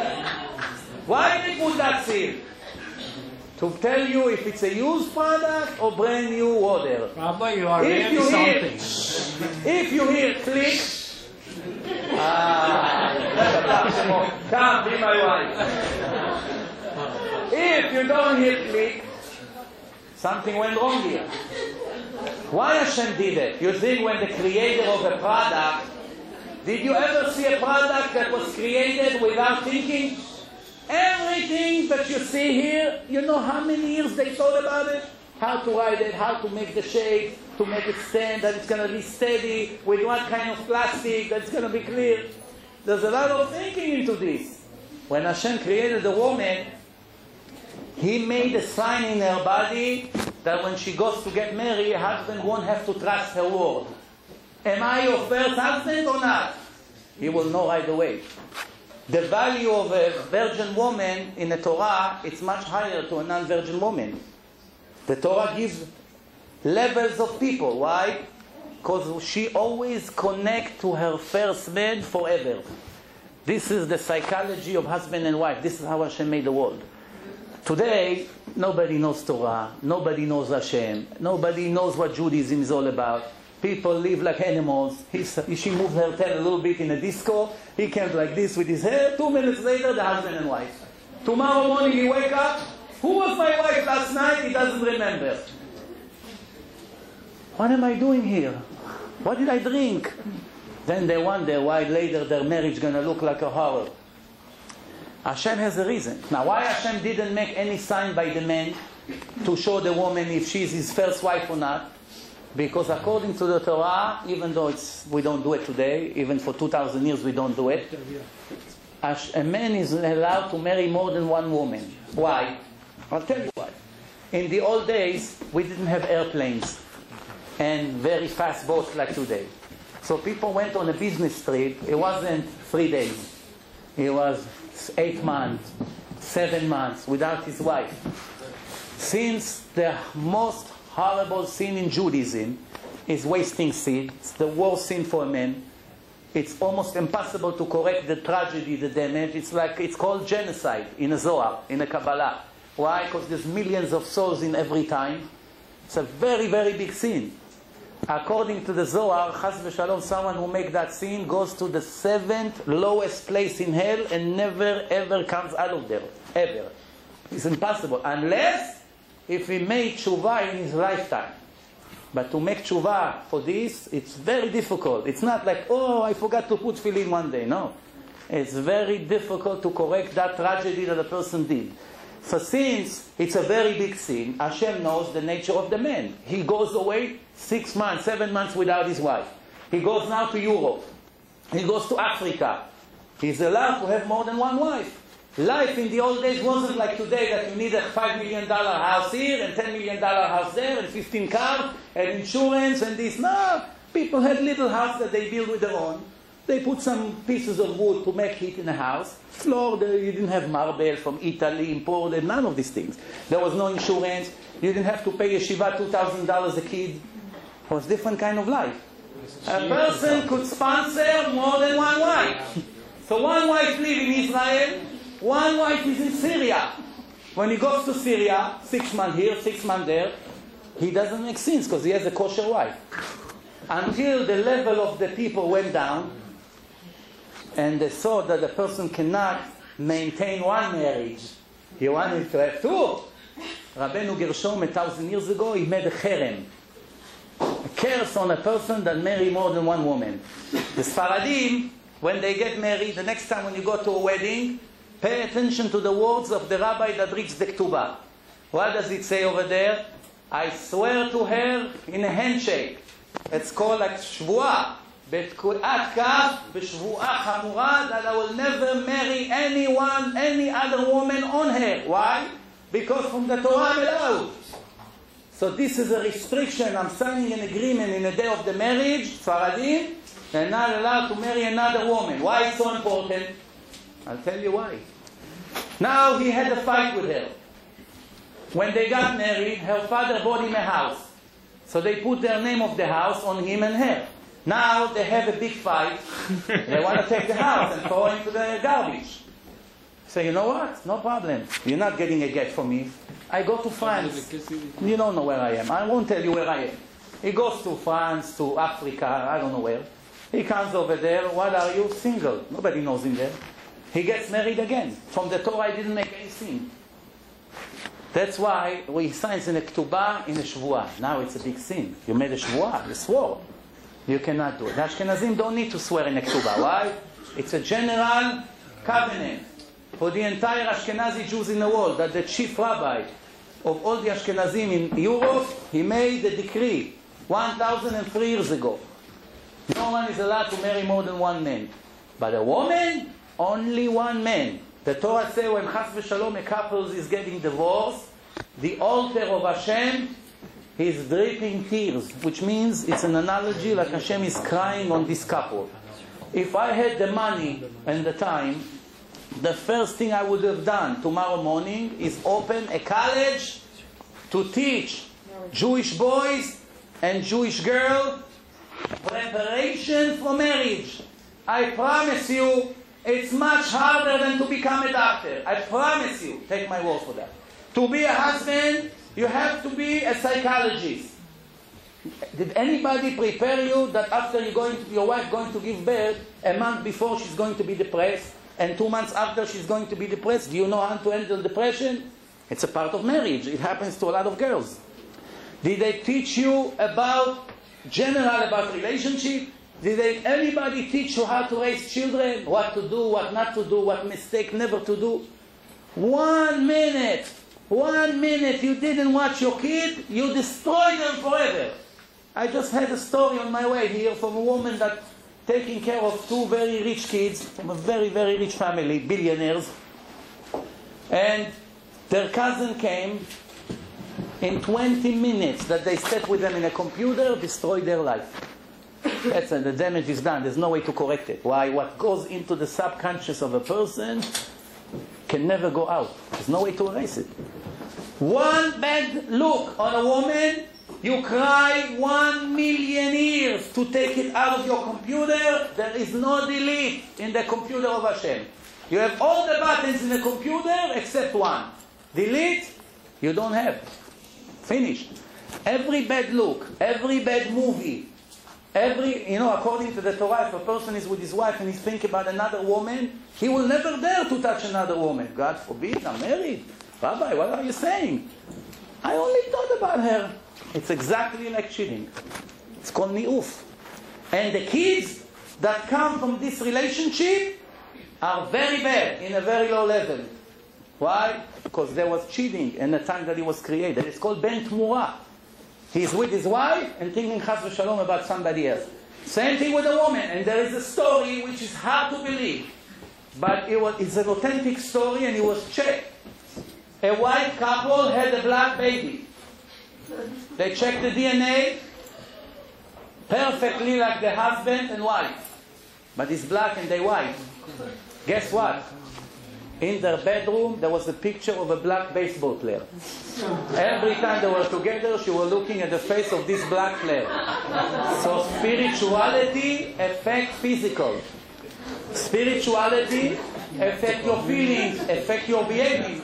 Why they put that seal? To tell you if it's a used product or brand new water. Rabbi, you are really something. If you hear click, come, be my wife. If you don't hear click, something went wrong here. Why Hashem did it? You think when the creator of a product, did you ever see a product that was created without thinking? Everything that you see here, you know how many years they thought about it? How to write it, how to make the shape, to make it stand, that it's going to be steady, with what kind of plastic, that it's going to be clear. There's a lot of thinking into this. When Hashem created the woman, He made a sign in her body that when she goes to get married, her husband won't have to trust her word. Am I your first husband or not? He will know right away. The value of a virgin woman in the Torah, it's much higher to a non-virgin woman. The Torah gives levels of people. Why? Because she always connects to her first man forever. This is the psychology of husband and wife. This is how Hashem made the world. Today, nobody knows Torah. Nobody knows Hashem. Nobody knows what Judaism is all about. People live like animals. She moved her tail a little bit in a disco. He came like this with his hair. 2 minutes later, the husband and wife. Tomorrow morning he wake up. Who was my wife last night? He doesn't remember. What am I doing here? What did I drink? Then they wonder why later their marriage going to look like a horror. Hashem has a reason. Now, why Hashem didn't make any sign by the man to show the woman if she's his first wife or not? Because according to the Torah, even though we don't do it today, even for 2,000 years we don't do it, a man is allowed to marry more than one woman. Why? I'll tell you why. In the old days, we didn't have airplanes and very fast boats like today. So people went on a business trip. It wasn't 3 days. It was 8 months, 7 months without his wife. Since the most horrible sin in Judaism is wasting seed. It's the worst sin for a man. It's almost impossible to correct the tragedy, the damage. It's called genocide in a Zohar, in a Kabbalah. Why? Because there's millions of souls in every time. It's a very, very big sin. According to the Zohar, Chas v'Shalom, someone who makes that sin goes to the 7th lowest place in hell and never ever comes out of there. Ever. It's impossible. Unless if he made tshuva in his lifetime. But to make tshuva for this, it's very difficult. It's not like, oh, I forgot to put tefillin one day. No. It's very difficult to correct that tragedy that a person did. So since it's a very big sin, Hashem knows the nature of the man. He goes away 6 months, 7 months without his wife. He goes now to Europe. He goes to Africa. He's allowed to have more than one wife. Life in the old days wasn't like today that you need a $5 million house here and $10 million house there and 15 cars and insurance and this. No, people had little house that they built with their own. They put some pieces of wood to make heat in the house. Floor, you didn't have marble from Italy, imported, none of these things. There was no insurance. You didn't have to pay yeshiva $2,000 a kid. It was a different kind of life. A person could sponsor more than one wife. So one wife lives in Israel, one wife is in Syria. When he goes to Syria, 6 months here, 6 months there, he doesn't make sense because he has a kosher wife. Until the level of the people went down, and they saw that the person cannot maintain one marriage. He wanted to have two. Rabbeinu Gershom, 1,000 years ago, he made a cherem. A curse on a person that marry more than one woman. The Sfaradim, when they get married, the next time when you go to a wedding, pay attention to the words of the rabbi that reads the ketubah. What does it say over there? I swear to her in a handshake. It's called like shvuah. בתקועת כף, בשבועה חמורה, that I will never marry anyone, any other woman on her. Why? Because from the Torah I'm allowed. So this is a restriction. I'm signing an agreement in the day of the marriage, Sfaradim, they're not allowed to marry another woman. Why it's so important? I'll tell you why. Now he had a fight with her. When they got married, her father bought him a house. So they put their name of the house on him and her. Now they have a big fight. They want to take the house and throw it into the garbage. So you know what? No problem. You're not getting a get from me. I go to France. You don't know where I am. I won't tell you where I am. He goes to France, to Africa, I don't know where. He comes over there. What are you? Single. Nobody knows him there. He gets married again. From the Torah, I didn't make any sin. That's why we signs in a ketubah, in a shvuah. Now it's a big sin. You made a shvuah. You swore. You cannot do it. The Ashkenazim don't need to swear in a ketubah. Why? It's a general covenant for the entire Ashkenazi Jews in the world, that the chief rabbi of all the Ashkenazim in Europe, he made a decree 1,003 years ago. No one is allowed to marry more than one man. But a woman, only one man. The Torah says when Chas v'Shalom a couple is getting divorced, the altar of Hashem is dripping tears, which means it's an analogy like Hashem is crying on this couple. If I had the money and the time, the first thing I would have done tomorrow morning is open a college to teach Jewish boys and Jewish girls preparation for marriage. I promise you, it's much harder than to become a doctor. I promise you. Take my word for that. To be a husband, you have to be a psychologist. Did anybody prepare you that after your wife going to give birth, a month before she's going to be depressed, and 2 months after she's going to be depressed? Do you know how to handle depression? It's a part of marriage. It happens to a lot of girls. Did they teach you about relationship? Did anybody teach you how to raise children? What to do, what not to do, what mistake never to do? 1 minute you didn't watch your kid, you destroy them forever. I just had a story on my way here from a woman that taking care of 2 very rich kids from a very, very rich family, billionaires. And their cousin came. In 20 minutes that they sat with them in a computer, destroyed their life. That's it. The damage is done. There's no way to correct it. Why? What goes into the subconscious of a person can never go out. There's no way to erase it. One bad look on a woman, you cry 1 million years to take it out of your computer. There is no delete in the computer of Hashem. You have all the buttons in the computer except one. Delete, you don't have. Finished. Every bad look, every bad movie, according to the Torah, if a person is with his wife and he's thinking about another woman, he will never dare to touch another woman. God forbid, I'm married. Rabbi, what are you saying? I only thought about her. It's exactly like cheating. It's called ni'uf. And the kids that come from this relationship are very bad, in a very low level. Why? Because there was cheating in the time that he was created. It's called ben tmura. He's with his wife and thinking chas v'shalom about somebody else. Same thing with a woman. And there is a story which is hard to believe. But it's an authentic story and it was checked. A white couple had a black baby. They checked the DNA perfectly like the husband and wife. But it's black and they white. Guess what? In their bedroom, there was a picture of a black baseball player. Every time they were together, she was looking at the face of this black player. So spirituality affects physical. Spirituality affects your feelings, affects your behavior.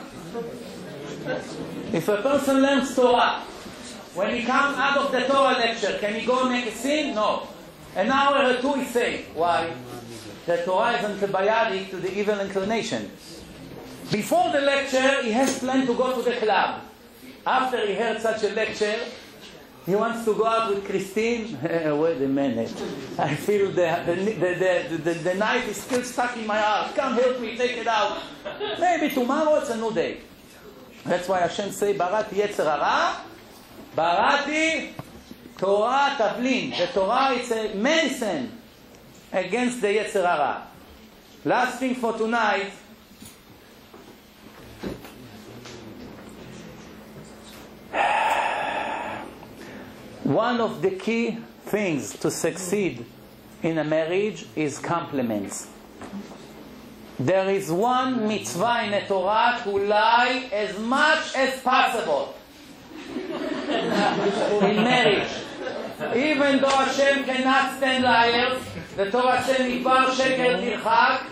If a person learns Torah, when he comes out of the Torah lecture, can he go and make a sin? No. An hour or two he says. Why? The Torah is antibiotic to the evil inclination. Before the lecture, he has planned to go to the club. After he heard such a lecture, he wants to go out with Christine. Wait a minute. I feel the knife is still stuck in my heart. Come help me, take it out. Maybe tomorrow it's a new day. That's why Hashem say, Barati Yetzer Hara, Barati Torah Tavlin. The Torah is a medicine against the Yetzer Hara. Last thing for tonight. One of the key things to succeed in a marriage is compliments. There is one mitzvah in the Torah to lie as much as possible in marriage. Even though Hashem cannot stand liars, the Torah says, "Midbar sheker tirchak."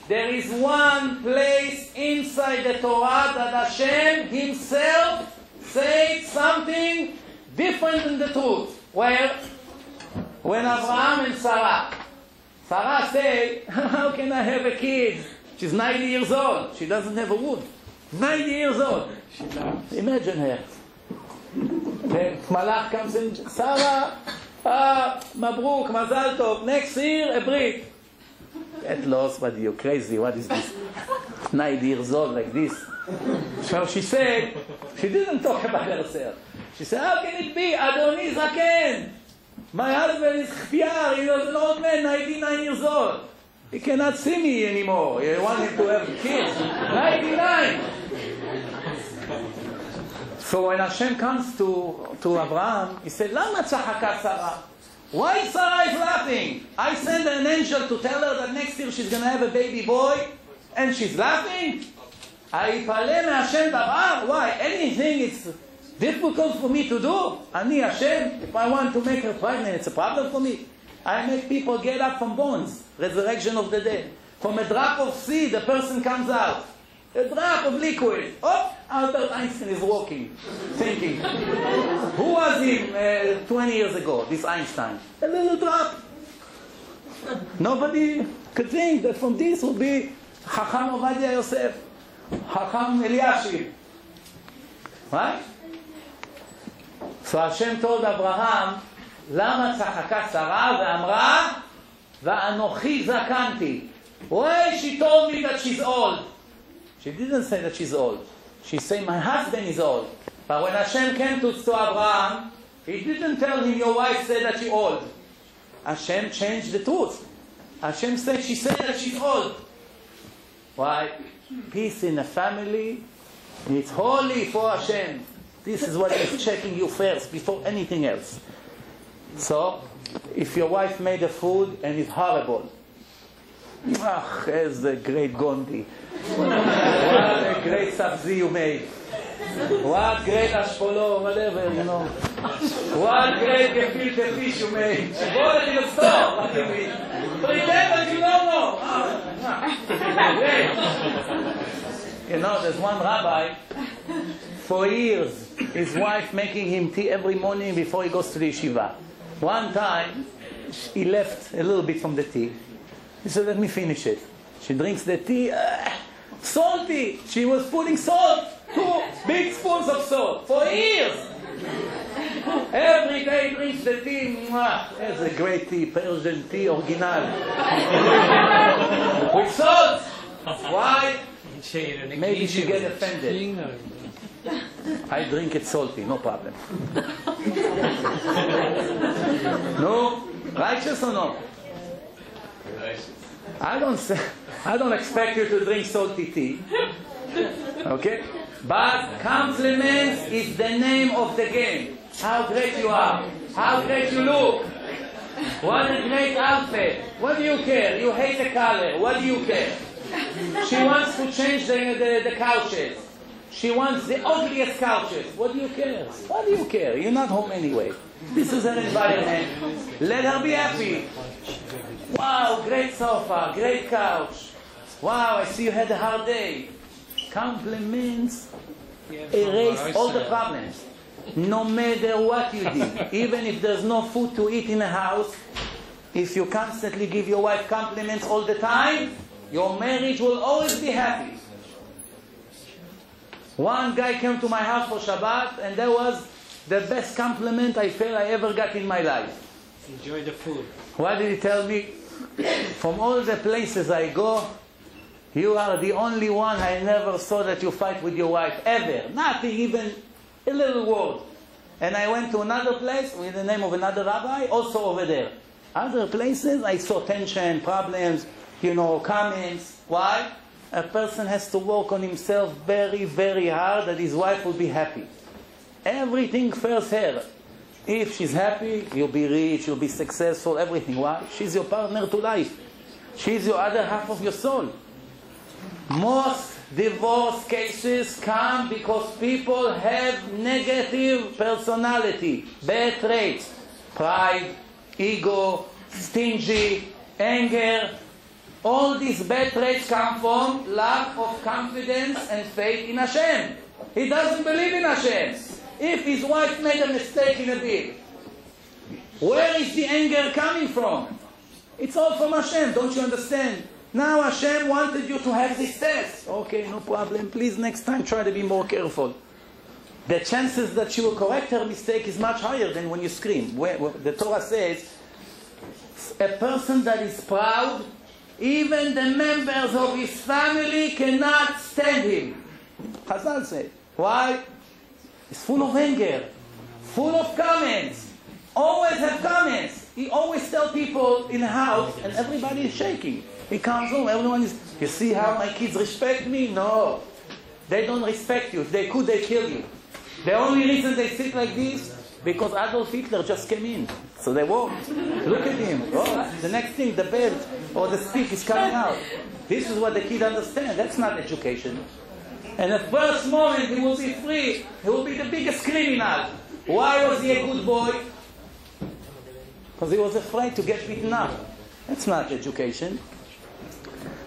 There is one place inside the Torah that Hashem Himself said something different than the truth. Where? When Abraham and Sarah say, how can I have a kid? She's 90 years old. She doesn't have a wood. 90 years old. Imagine her. The Malach comes in, Sarah, Mabruk, Mazal Tov, next year a brit. Get lost, but you're crazy, what is this? 90 years old like this. So she said, she didn't talk about herself. She said, how can it be? Adoni Zaken. My husband is Chpiar, he was an old man, 99 years old. He cannot see me anymore. You want him to have kids. 99. So when Hashem comes to Abraham, he said, Lama tzahaka Sarah? Why Sarah is laughing? I sent an angel to tell her that next year she's going to have a baby boy, and she's laughing? I pale me Hashem davar? Why? Anything is difficult for me to do? Ani Hashem, if I want to make her pregnant, it's a problem for me. I make people get up from bones, resurrection of the dead. From a drop of seed, a person comes out. A drop of liquid. Oh, Albert Einstein is walking, thinking. Who was he 20 years ago, this Einstein? A little drop. Nobody could think that from this will be Chacham Ovadia Yosef, Chacham Eliashib. Right? So Hashem told Abraham, למה צחקה שרה ואמרה ואנוכי זקנתי. Why she told me that she's old? She didn't say that she's old. She said my husband is old. But when Hashem came to Abraham, he didn't tell him your wife said that she's old. Hashem changed the truth. Hashem said she said that she's old. Why? Peace in a family, it's holy for Hashem. This is what is checking you first before anything else. So, if your wife made a food and it's horrible, there's the great Gondi. What a great sabzi you made. What great ashpolo, whatever, you know. What great gefilte fish you made. She bought it in the store. What do you mean? Pretend that you don't know. You know, there's one rabbi, for years, his wife making him tea every morning before he goes to the yeshiva. One time, he left a little bit from the tea. He said, let me finish it. She drinks the tea, salty. She was putting salt, 2 big spoons of salt, for years. Every day he drinks the tea. There's a great tea, Persian tea, original. With salt. Why? Maybe she get offended. I drink it salty, no problem. No? Righteous or no? I don't expect you to drink salty tea. Okay? But compliments is the name of the game. How great you are. How great you look. What a great outfit. What do you care? You hate the color. What do you care? She wants to change the couches. She wants the ugliest couches. What do you care? What do you care? You're not home anyway. This is her environment. Let her be happy. Wow, great sofa, great couch. Wow, I see you had a hard day. Compliments erase all the problems. No matter what you did, even if there's no food to eat in the house, if you constantly give your wife compliments all the time, your marriage will always be happy. One guy came to my house for Shabbat, and that was the best compliment I felt I ever got in my life. Enjoy the food. What did he tell me? From all the places I go, you are the only one I never saw that you fight with your wife, ever. Nothing, even a little word. And I went to another place with the name of another rabbi, also over there. Other places, I saw tension, problems, comments. Why? A person has to work on himself very, very hard that his wife will be happy. Everything first her. If she's happy, you'll be rich, you'll be successful, everything. Why? She's your partner to life. She's your other half of your soul. Most divorce cases come because people have negative personality, bad traits, pride, ego, stingy, anger. All these bad traits come from lack of confidence and faith in Hashem. He doesn't believe in Hashem. If his wife made a mistake in a bit, where is the anger coming from? It's all from Hashem, don't you understand? Now Hashem wanted you to have this test. Okay, no problem. Please next time try to be more careful. The chances that she will correct her mistake is much higher than when you scream. The Torah says, a person that is proud, even the members of his family cannot stand him. Chazal said. Why? He's full of anger, full of comments. Always have comments. He always tells people in the house, and everybody is shaking. He comes home, everyone is, you see how my kids respect me? No. They don't respect you. If they could, they'd kill you. The only reason they sit like this, because Adolf Hitler just came in. So they walked. Look at him. Oh, the next thing, the bed or the stick is coming out. This is what the kid understands. That's not education. And the first moment he will be free, he will be the biggest criminal. Why was he a good boy? Because he was afraid to get beaten up. That's not education.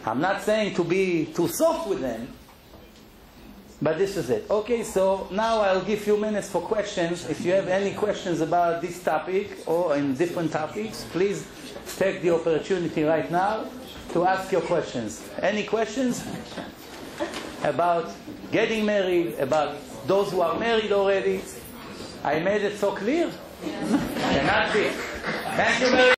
I'm not saying to be too soft with them, but this is it. Okay, so now I'll give a few minutes for questions. If you have any questions about this topic or in different topics, please take the opportunity right now to ask your questions. Any questions about getting married, about those who are married already? I made it so clear? And that's it. Thank you very much.